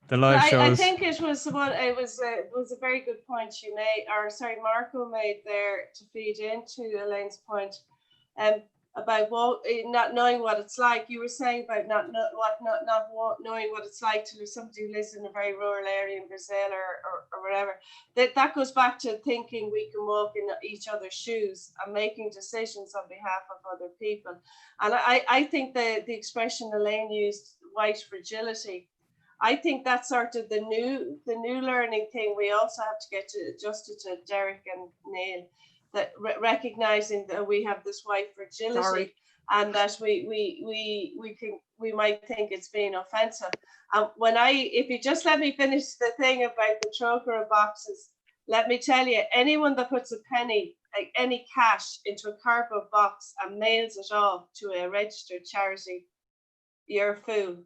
the live shows. I think it was a very good point you made, or sorry, Marco made there, to feed into Elaine's point. About not knowing what it's like. You were saying about not knowing what it's like to somebody who lives in a very rural area in Brazil or whatever. That goes back to thinking we can walk in each other's shoes and making decisions on behalf of other people. And I think the expression Elaine used, white fragility, I think that's sort of the new learning thing we also have to get adjusted to, Derek and Neil. That recognizing that we have this white fragility, and that we might think it's being offensive. If you just let me finish the thing about the trocar boxes, let me tell you, anyone that puts a penny, like any cash, into a cardboard box and mails it off to a registered charity, you're a fool.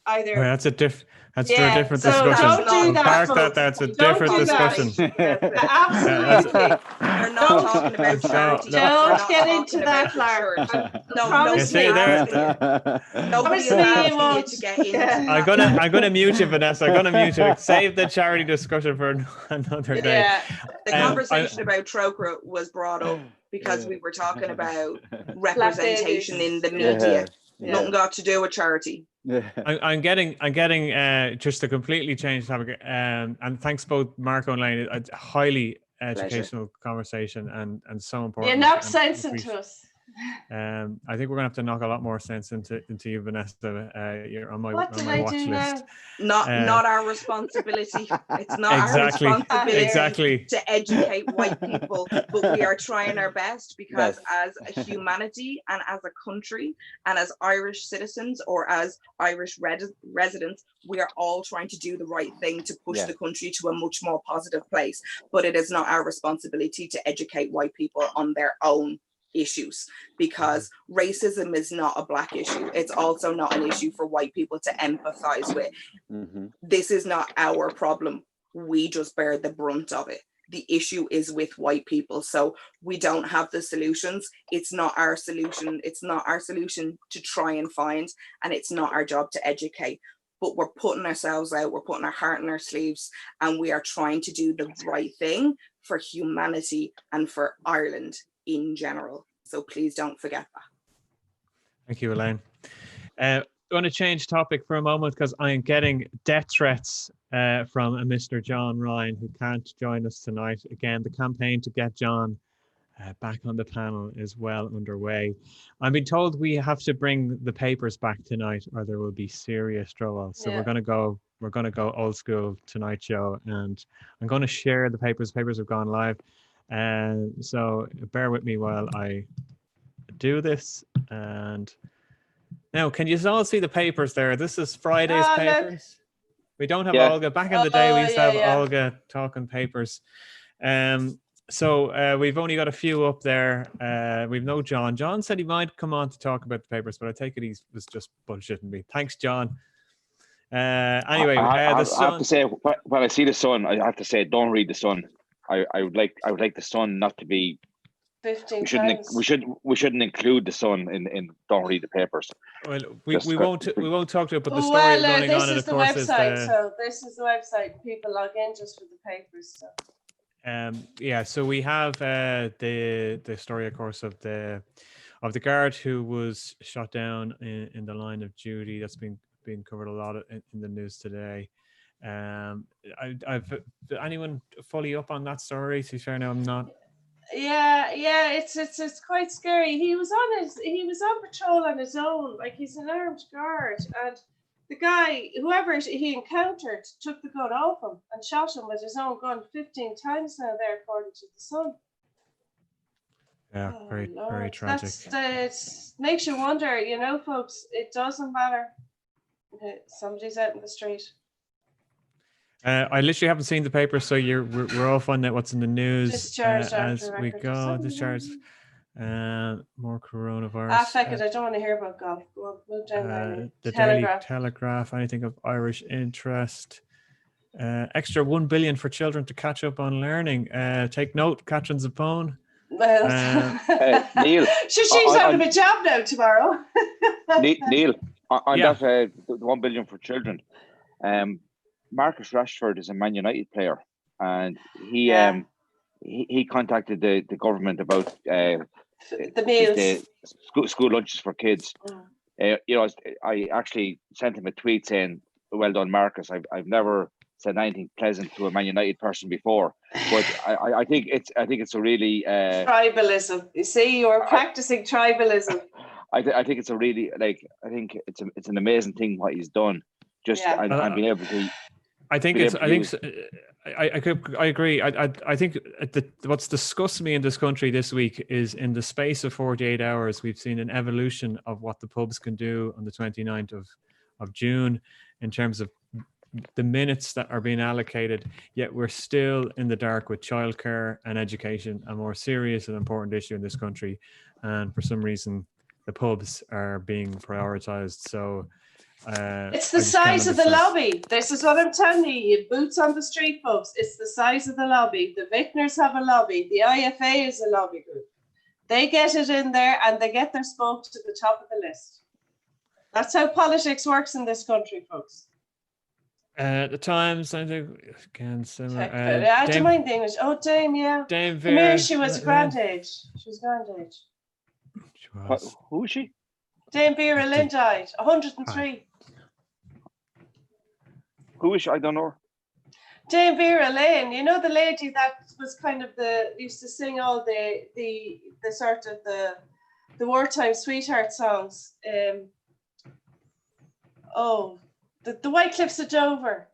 Either That's a different Yeah, discussion. so don't do We'll that, park folks. That's a Don't different do that. discussion. Absolutely. We're not talking about charity. No. We're Don't not get talking into about that, the Lark. church. And No, promise see, me. there- Nobody is Obviously, you asking you won't. to get into Yeah. I'm gonna mute you, Vanessa. I'm gonna mute you. Save the charity discussion for another day. Yeah. The conversation about Troker was brought up because we were talking about representation in the media. Nothing got to do with charity. I'm getting just to completely change the topic. And thanks both Marco and Lane. A highly educational conversation and so important. You knocked And sense into us. I think we're gonna have to knock a lot more sense into you, Vanessa. You're on my What on did my I watch do list. now? Not our responsibility. It's not Exactly. our responsibility Exactly. to educate white people, but we are trying our best because as a humanity and as a country and as Irish citizens or as Irish residents, we are all trying to do the right thing to push the country to a much more positive place. But it is not our responsibility to educate white people on their own issues, because racism is not a black issue. It's also not an issue for white people to empathize with. This is not our problem. We just bear the brunt of it. The issue is with white people. So we don't have the solutions. It's not our solution. It's not our solution to try and find, and it's not our job to educate. But we're putting ourselves out, we're putting our heart in our sleeves, and we are trying to do the right thing for humanity and for Ireland in general. So please don't forget that. Thank you, Elaine. I want to change topic for a moment because I am getting death threats from a Mr. John Ryan, who can't join us tonight. Again, the campaign to get John back on the panel is well underway. I'm being told we have to bring the papers back tonight or there will be serious trouble. So we're gonna go old school Tonight Show, and I'm going to share the papers. Papers have gone live. So bear with me while I do this. And now, can you all see the papers there? This is Friday's papers. We don't have Olga. Back in the day, we used to have Olga talking papers. So we've only got a few up there. We've no John. John said he might come on to talk about the papers, but I take it he was just bullshitting me. Thanks, John. Anyway, I have to say, when I see the Sun, I have to say, don't read the Sun. I would like the Sun not to be. 15 times. We shouldn't include the Sun in don't read the papers. Well, we won't talk to it, but the story going on, and of course, is the. So this is the website. People log in just for the papers. So. So we have the story, of course, of the guard who was shot down in the line of duty. That's been covered a lot in the news today. I've anyone fully up on that story? To be fair, now I'm not. Yeah, it's quite scary. He was on patrol on his own, like he's an armed guard, and the guy, whoever he encountered, took the gun off him and shot him with his own gun 15 times now. There, according to the Sun. Yeah, very tragic. It makes you wonder, folks. It doesn't matter. Somebody's out in the street. I literally haven't seen the paper, so we're off on that. What's in the news Discharged as we go? Discharged. More coronavirus. I don't want to hear about golf. Go on, move down. The Daily Telegraph. Anything of Irish interest? Extra 1 billion for children to catch up on learning. Take note, Catherine's phone. Neil. She's out of a job now tomorrow. Neil, on that 1 billion for children. Marcus Rashford is a Man United player, and he contacted the government about the meals, the school lunches for kids. I actually sent him a tweet saying, "Well done, Marcus. I've never said anything pleasant to a Man United person before, but I think it's a really tribalism. You see, you're practicing tribalism. I think it's a really I think it's an amazing thing what he's done. And being able to. I agree. I think what's disgusted me in this country this week is in the space of 48 hours, we've seen an evolution of what the pubs can do on the 29th of June in terms of the minutes that are being allocated, yet we're still in the dark with childcare and education, a more serious and important issue in this country. And for some reason, the pubs are being prioritized. So it's the size of the lobby. This is what I'm telling you. Boots on the street, folks. It's the size of the lobby. The Vintners have a lobby. The IFA is a lobby group. They get it in there and they get their spokes to the top of the list. That's how politics works in this country, folks. The Times, I think, again, similar. I don't mind the English. Oh, Dame, yeah. Dame Come here, she was grand age. She was grand age. Who is she? Dame Vera Lynn died, 103. Who is she? I don't know her. Dame Vera Lynn, you know the lady that was kind of used to sing all the sort of the wartime sweetheart songs. The White Cliffs of Dover.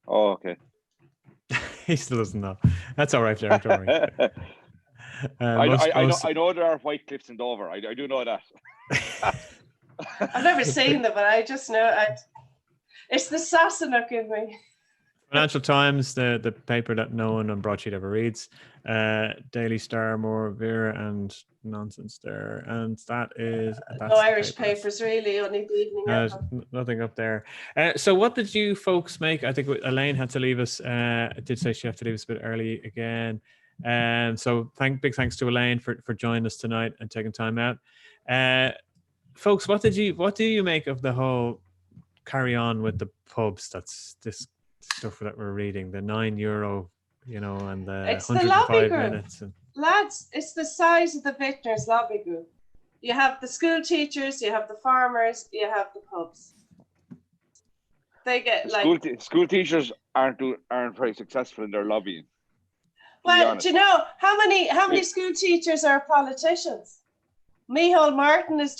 Oh, okay. He still doesn't know. That's all right, Derek. Don't worry. I know there are White Cliffs in Dover. I do know that. I've never seen them, but I just know it's the Sassenach in me. Financial Times, the paper that no one on Broadsheet ever reads. Daily Star, more Vera and nonsense there, and that's no Irish papers really. Only the Evening. Nothing up there. So, what did you folks make? I think Elaine had to leave us. Did say she had to leave us a bit early again. So, big thanks to Elaine for joining us tonight and taking time out. Folks, what do you make of the whole carry on with the pubs? That's this stuff that we're reading, the €9, and the it's 105 the lobby group. minutes. Lads, it's the size of the Vintners lobby group. You have the school teachers, you have the farmers, you have the pubs. They get school teachers aren't very successful in their lobbying. Well, do you know how many school teachers are politicians? Micheál Martin is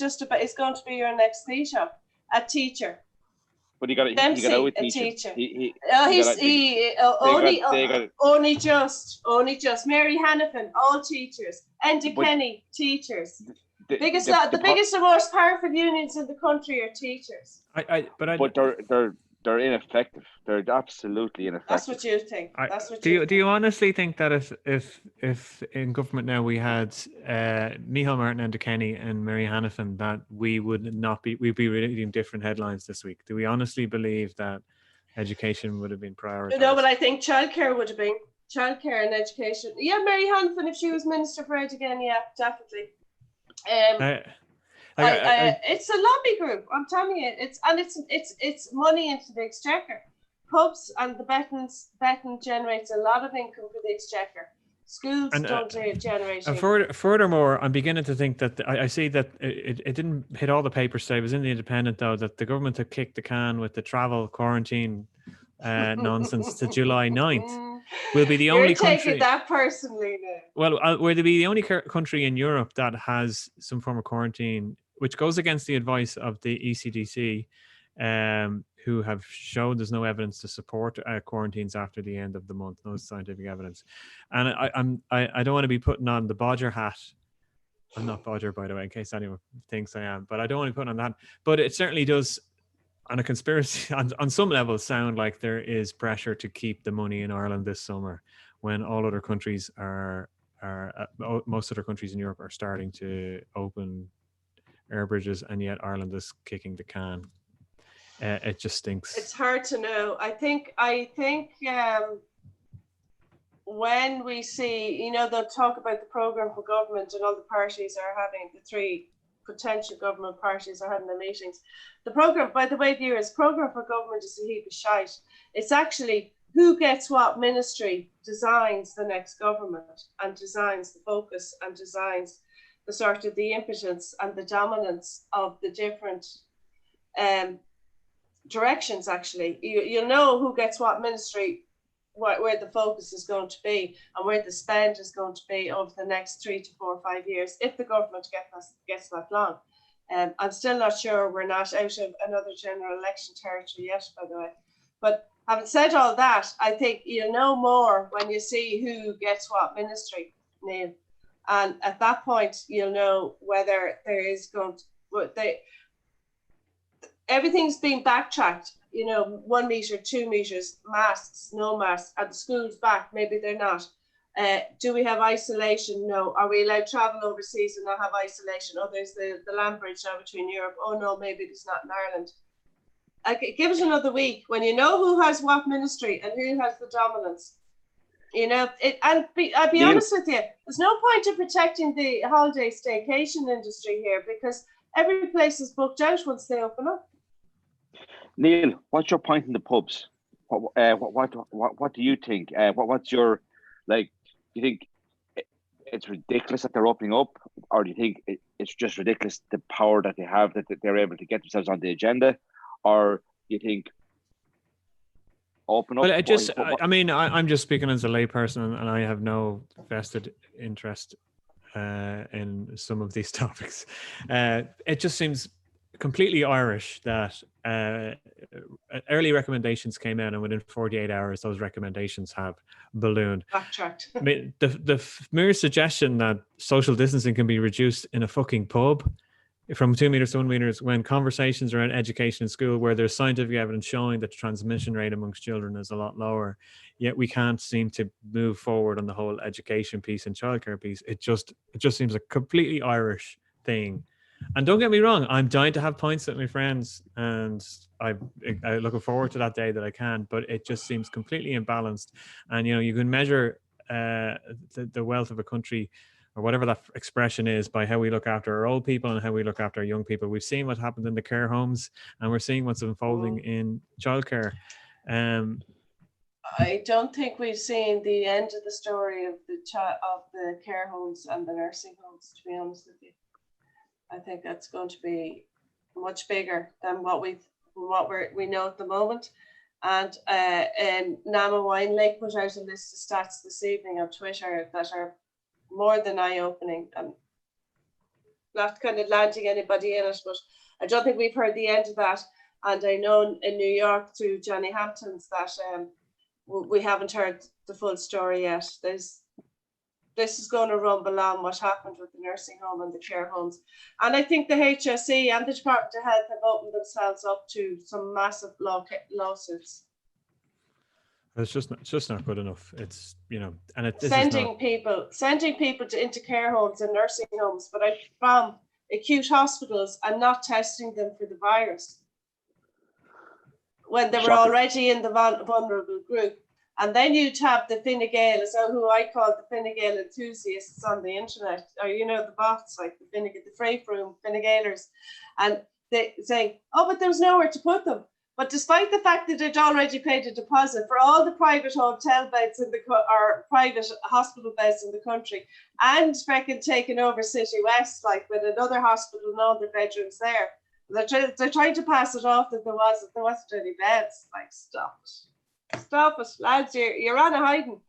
going to be your next Taoiseach, a teacher. But he got out with teacher. Only just. Mary Hannafin, all teachers. Enda Kenny, teachers. The biggest and most powerful unions in the country are teachers. But they're ineffective. They're absolutely ineffective. That's what you think. Do you honestly think that if in government now we had Micheál Martin, Enda Kenny and Mary Hannafin, that we'd be reading different headlines this week? Do we honestly believe that education would have been prioritized? No, but I think childcare would have been. Childcare and education. Yeah, Mary Hannafin, if she was Minister for Ed again, yeah, definitely. It's a lobby group. I'm telling you, it's money into the exchequer. Pubs and the betting generates a lot of income for the exchequer. Schools don't generate. And furthermore, I'm beginning to think that I see that it didn't hit all the papers today. It was in the Independent though that the government had kicked the can with the travel quarantine nonsense to July 9th. We'll be the only country. You're taking that personally now. Well, we'll be the only country in Europe that has some form of quarantine, which goes against the advice of the ECDC, who have shown there's no evidence to support quarantines after the end of the month, no scientific evidence. And I don't want to be putting on the Bodger hat. I'm not Bodger, by the way, in case anyone thinks I am, but I don't want to be putting on that. But it certainly does, on a conspiracy, on some level, sound like there is pressure to keep the money in Ireland this summer, when all other countries most other countries in Europe are starting to open air bridges, and yet Ireland is kicking the can. It just stinks. It's hard to know. I think when we see, they'll talk about the programme for government, and all the parties are having, the three potential government parties are having their meetings. The programme, by the way, viewers, programme for government is a heap of shite. It's actually who gets what ministry designs the next government, and designs the focus, and designs the sort of the impotence and the dominance of the different directions. Actually, you'll know who gets what ministry, where the focus is going to be, and where the spend is going to be over the next 3 to 4 or 5 years, if the government gets that long. I'm still not sure. We're not out of another general election territory yet, by the way. But having said all that, I think you'll know more when you see who gets what ministry, Neil. And at that point, you'll know whether there is everything's being backtracked. 1 meter, 2 meters, masks, no masks, and the school's back, maybe they're not. Do we have isolation? No. Are we allowed to travel overseas and not have isolation? Oh, there's the land bridge now between Europe. Oh no, maybe it's not in Ireland. Give it another week when you know who has what ministry and who has the dominance. I'll be honest with you, there's no point in protecting the holiday staycation industry here because every place is booked out once they open up. Neil, what's your point in the pubs? What do you think? What's your, like, do you think it's ridiculous that they're opening up, or do you think it's just ridiculous the power that they have, that they're able to get themselves on the agenda, or do you think open up? Well, I'm just speaking as a layperson, and I have no vested interest in some of these topics. It just seems completely Irish that early recommendations came in, and within 48 hours, those recommendations have ballooned. Backtracked. I mean, the mere suggestion that social distancing can be reduced in a fucking pub from 2 meters to 1 meters, when conversations around education in school, where there's scientific evidence showing that the transmission rate amongst children is a lot lower, yet we can't seem to move forward on the whole education piece and childcare piece. It just seems a completely Irish thing. And don't get me wrong, I'm dying to have pints with my friends, and I'm looking forward to that day that I can. But it just seems completely imbalanced. And you can measure the wealth of a country, or whatever that expression is, by how we look after our old people and how we look after our young people. We've seen what happened in the care homes, and we're seeing what's unfolding in childcare. I don't think we've seen the end of the story of the care homes and the nursing homes, to be honest with you. I think that's going to be much bigger than what we know at the moment. And Nama Wine Lake put out a list of stats this evening on Twitter that are more than eye-opening. I'm not kind of landing anybody in it, but I don't think we've heard the end of that. And I know in New York through Johnny Hamptons that we haven't heard the full story yet. This is going to rumble on what happened with the nursing home and the care homes. And I think the HSE and the Department of Health have opened themselves up to some massive lawsuits. It's just not good enough. It's, and sending people into care homes and nursing homes, but from acute hospitals and not testing them for the virus when they were already in the vulnerable group. And then you'd have the Fine Gael, who I call the Fine Gael enthusiasts on the internet, or the bots like the Free Room Fine Gaelers, and they saying, "Oh, but there's nowhere to put them." But despite the fact that they'd already paid a deposit for all the private hotel beds or private hospital beds in the country, and freaking taken over City West, like with another hospital and all the bedrooms there, they're trying to pass it off that there wasn't any beds. Like, stop it, lads! You're on a hiding.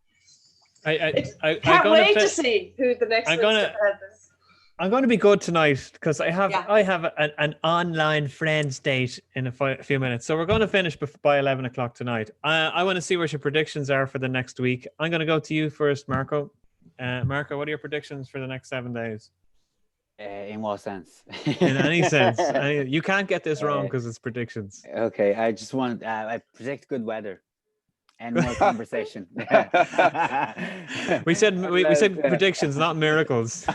I can't wait to see who the next minister is. I'm going to be good tonight because I have an online friends date in a few minutes. So we're going to finish by 11 o'clock tonight. I want to see what your predictions are for the next week. I'm going to go to you first, Marco. Marco, what are your predictions for the next 7 days? In what sense? In any sense. You can't get this wrong because it's predictions. Okay, I just want, I predict good weather. And more conversation. we said predictions, not miracles.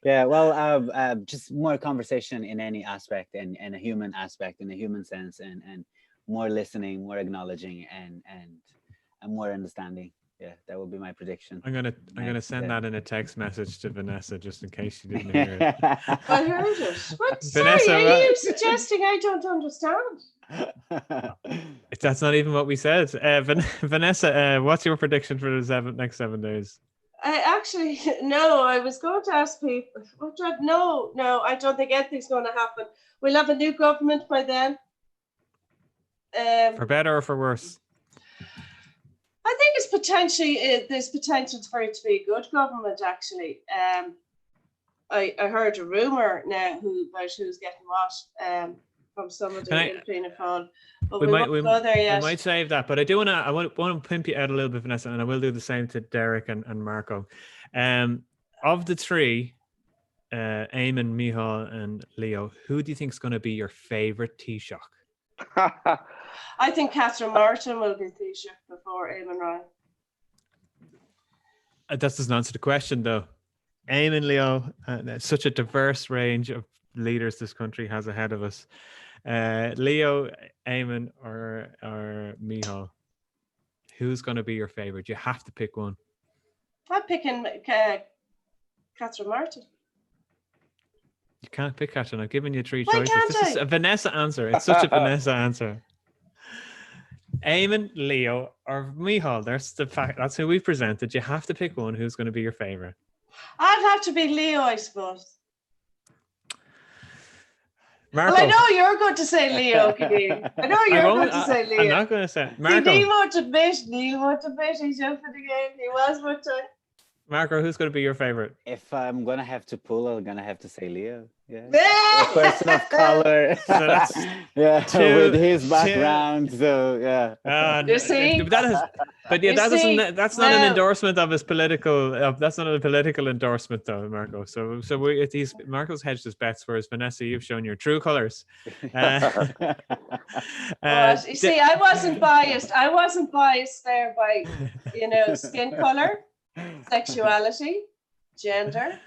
Yeah, well, just more conversation in any aspect, and a human aspect, in a human sense, and more listening, more acknowledging, and more understanding. Yeah, that would be my prediction. I'm gonna send that in a text message to Vanessa just in case she didn't hear it. I heard it. What? Vanessa, sorry, are you suggesting I don't understand? That's not even what we said. Vanessa, what's your prediction for the next 7 days? I was going to ask people. No, I don't think anything's going to happen. We'll have a new government by then. For better or for worse? I think there's potential for it to be a good government, actually. I heard a rumour now about who's getting what from some of the European phone. But we won't go there yet. We might save that, but I want to pimp you out a little bit, Vanessa, and I will do the same to Derek and Marco. Of the three, Eamon, Micheál, and Leo, who do you think is going to be your favorite Taoiseach? I think Catherine Martin will be Taoiseach before Eamon Ryan. That doesn't answer the question, though. Eamon, Leo, such a diverse range of leaders this country has ahead of us. Leo, Eamon, or Micheál, who's going to be your favorite? You have to pick one. I'm picking Catherine Martin. You can't pick Catherine. I've given you 3 Why choices. can't This is I? a Vanessa answer. It's such a Vanessa answer. Eamon, Leo, or Micheál. That's the fact. That's who we've presented. You have to pick one. Who's going to be your favorite? I'd have to be Leo, I suppose. Marco. Well, I know you're going to say Leo, Kevin. I know you're going to say Leo. I'm not going to say See, Marco. Neil won't admit. He's in for the game. He was with time. Marco, who's going to be your favorite? If I'm gonna have to pull, I'm gonna have to say Leo. Yeah. A question of color. So that's yeah, two- with his background. So yeah. You see? But yeah, You that see? doesn't. That's not an Well- endorsement of his political. That's not a political endorsement, though, Marco. So Marco's hedged his bets, whereas Vanessa, you've shown your true colors. But you see, I wasn't biased. I wasn't biased there by, skin color, sexuality, gender.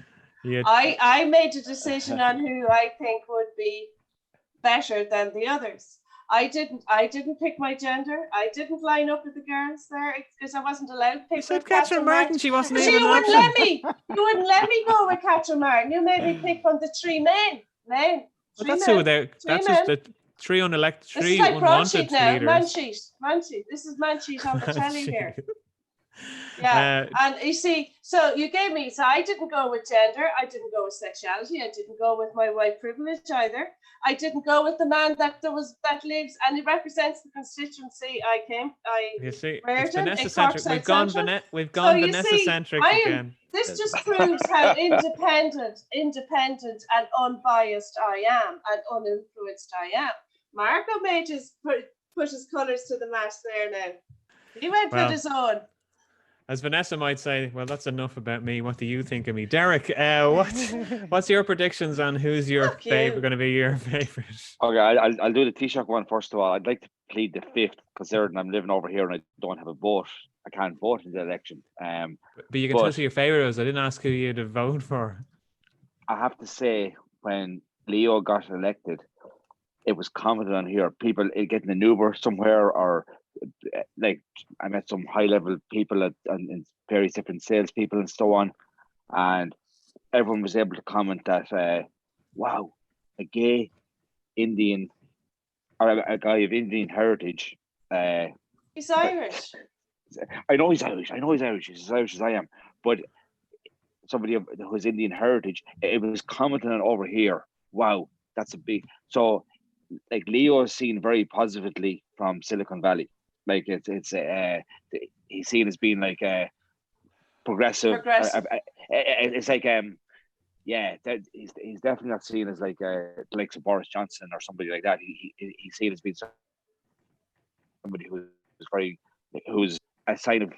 Yeah. I made a decision on who I think would be better than the others. I didn't pick my gender. I didn't line up with the girls there because I wasn't allowed to pick. You said with Catherine Martin. She wasn't But even you an wouldn't option. let me. You wouldn't let me go with Catherine Martin. You made me pick from the 3 men. Well, Three that's men. who they. That's just the 3 unelected, This 3 is like unwanted Broadsheet now. leaders. Mansheet. This is Mansheet on the telly here. Shit. Yeah, and you see, so you gave me, so I didn't go with gender, I didn't go with sexuality, I didn't go with my white privilege either. I didn't go with the man that lives and he represents the constituency You see, Reardon, it's Vanessa in centric. Cork We've gone South Central. You Vanessa see, centric I am- again. This just proves how independent and unbiased I am and uninfluenced I am. Marco made put his colours to the match there now. He went Well, with his own. As Vanessa might say, well, that's enough about me. What do you think of me? Derek, what's your predictions on who's your Fuck you. favorite, going to be your favorite? Okay, I'll do the Taoiseach one first of all. I'd like to plead the 5th, considering I'm living over here and I don't have a vote. I can't vote in the election. But you can tell us who your favorite is. I didn't ask who you to vote for. I have to say, when Leo got elected, it was commented on here, people getting an Uber somewhere, or like I met some high level people and various different salespeople and so on, and everyone was able to comment that, wow, a gay Indian or a guy of Indian heritage. He's Irish. I know he's Irish. He's as Irish as I am, but somebody who's Indian heritage, it was commented on over here. Wow, that's a big. So, like, Leo is seen very positively from Silicon Valley. Like he's seen as being like progressive. It's like he's definitely not seen as like the likes of Boris Johnson or somebody like that. He's seen as being somebody who's a sign of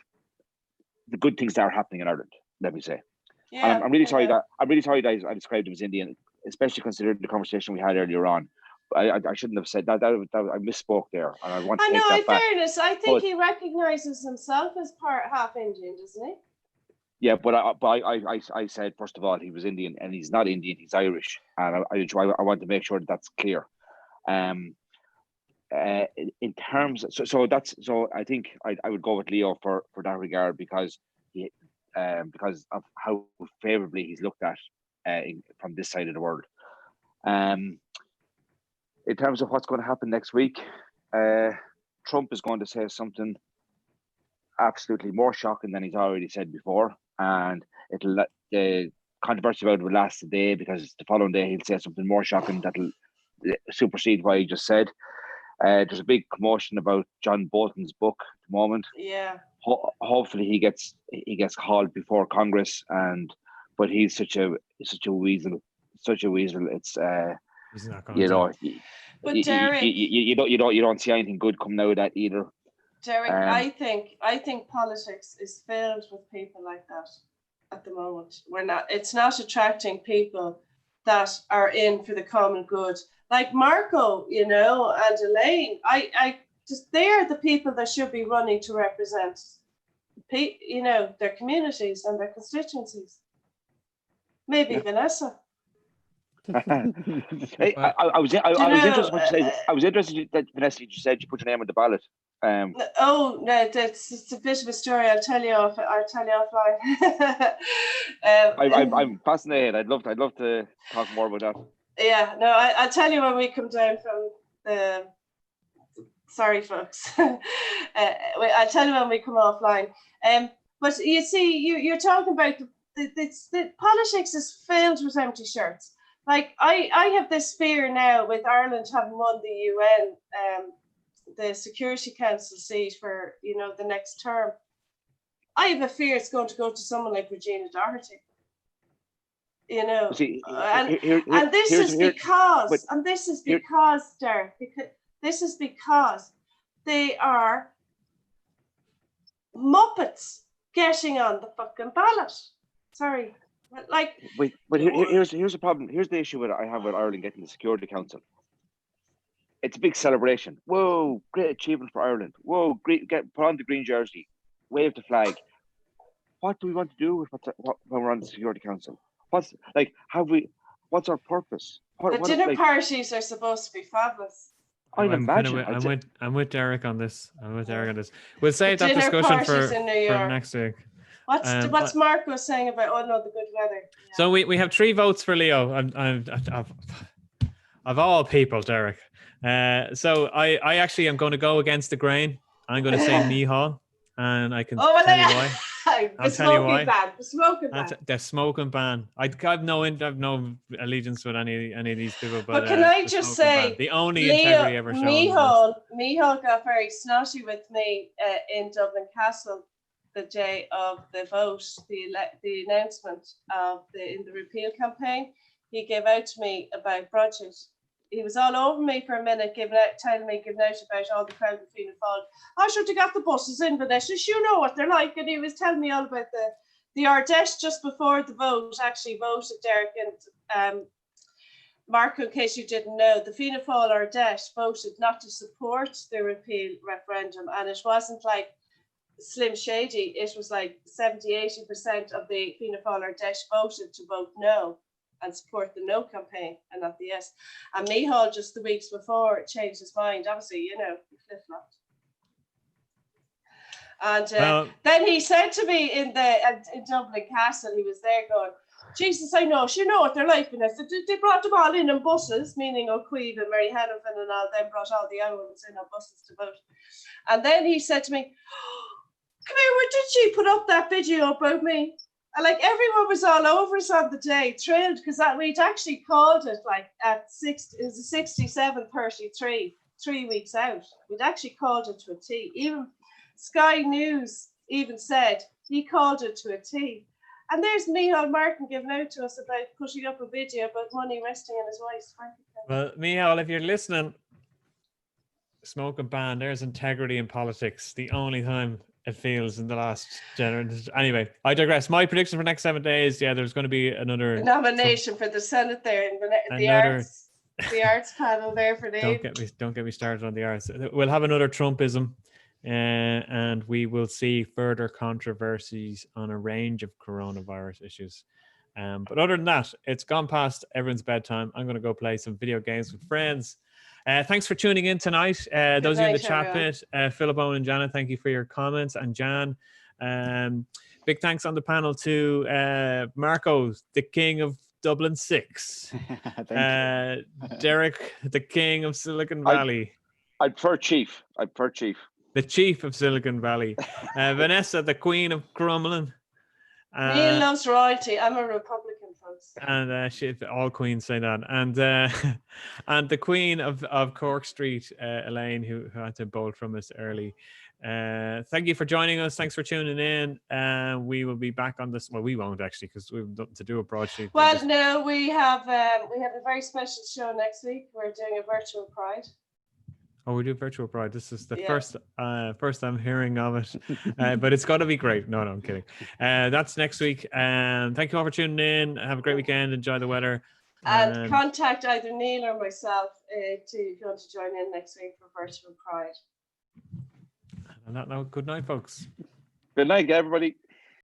the good things that are happening in Ireland. Let me say. Yeah, And I'm really sorry that I described him as Indian, especially considering the conversation we had earlier on. I shouldn't have said that. I misspoke there, and I want to I take know. that In back. fairness, I think he recognises himself as half Indian, doesn't he? Yeah, but I said first of all he was Indian, and he's not Indian. He's Irish, and I want to make sure that's clear. In terms, so I think I would go with Leo for that regard because of how favorably he's looked at from this side of the world. In terms of what's going to happen next week, Trump is going to say something absolutely more shocking than he's already said before, and the controversy about it will last a day because the following day he'll say something more shocking that'll supersede what he just said. There's a big commotion about John Bolton's book at the moment. Yeah. Hopefully he gets called before Congress, but he's such a weasel. It's He's not going to. But Derek, you don't see anything good coming out of that either. Derek, I think politics is filled with people like that. at the moment. It's not attracting people that are in for the common good. Like Marco, and Elaine, I just, they're the people that should be running to represent, their communities and their constituencies. Maybe Vanessa. Hey, I was interested what you said. I was interested that Vanessa, you said you put your name on the ballot. No, it's a bit of a story. I'll tell you offline. I'm fascinated. I'd love to talk more about that. Yeah, no, I'll tell you when we come down from the. Sorry, folks. I'll tell you when we come offline. But you see, you're talking about the politics is filled with empty shirts. Like I have this fear now with Ireland having won the UN, the Security Council seat for the next term. I have a fear it's going to go to someone like Regina Doherty. See, and this is because, Derek, this is because they are Muppets getting on the fucking ballot. Sorry. But here's the problem. Here's the issue I have with Ireland getting the Security Council. It's a big celebration. Whoa, great achievement for Ireland. Whoa, great! Put on the green jersey, wave the flag. What do we want to do with when we're on the Security Council? What's our purpose? The dinner parties are supposed to be fabulous. I'm with Derek on this. We'll save that discussion for next week. What's Marco saying about the good weather? Yeah. So we have 3 votes for Leo. Of all people, Derek. So I actually am going to go against the grain. I'm going to say Micheál, and I can tell you why. I'll tell you why. The smoking ban. The smoking ban. I've no allegiance with any of these people. But can I just say, the only integrity ever shown. Micheál got very snotty with me in Dublin Castle the day of the vote, the announcement in the repeal campaign. He gave out to me about Broadsheet. He was all over me for a minute, telling me about all the crowd of Fianna Fáil. I should have got the buses in Vanessa. You know what they're like. And he was telling me all about the Ardèche just before the vote actually voted, Derek. And Marco, in case you didn't know, the Fianna Fáil Ardèche voted not to support the repeal referendum. And it wasn't like Slim Shady. It was like 70-80% of the Fianna Fáil Ardèche voted to vote no and support the no campaign and not the yes. And Micheál just the weeks before changed his mind. Obviously, he flip-flopped. And then he said to me in Dublin Castle, he was there going, Jesus, I know, you know what they're like, Vanessa. They brought them all in buses, meaning O'Queeve and Mary Hannafin and all them brought all the other ones in on buses to vote. And then he said to me, come here, where did she put up that video about me? And like everyone was all over us on the day, thrilled, because we'd actually called it like at 67:33, 3 weeks out. We'd actually called it to a T. Even Sky News even said he called it to a T. And there's Micheál Martin giving out to us about putting up a video about money resting in his waist. Well, Micheál, if you're listening, smoking ban, there's integrity in politics. The only time it feels in the last generation. Anyway, I digress. My prediction for the next 7 days, there's going to be another nomination for the Senate there in the arts panel there for the. Don't get me started on the arts. We'll have another Trumpism, and we will see further controversies on a range of coronavirus issues. But other than that, it's gone past everyone's bedtime. I'm going to go play some video games with friends. Thanks for tuning in tonight. Those of you in the chat bit, Philip, Owen, and Janet, thank you for your comments. And Jan, big thanks on the panel to Marco, the king of Dublin 6. Derek, the king of Silicon Valley. I prefer Chief. The chief of Silicon Valley. Vanessa, the queen of Crumlin. Neil loves royalty. I'm a Republican, folks. And all queens say that. And the queen of Cork Street, Elaine, who had to bolt from us early. Thank you for joining us. Thanks for tuning in. We will be back on this. Well, we won't actually, because we've nothing to do with Broadsheet. Well, no, we have a very special show next week. We're doing a virtual Pride. Oh, we do virtual Pride. This is the Yeah. first I'm hearing of it, but it's got to be great. No, I'm kidding. That's next week. Thank you all for tuning in. Have a great weekend. Enjoy the weather. And contact either Neil or myself if you want to join in next week for Virtual Pride. On that note, good night, folks. Good night, everybody.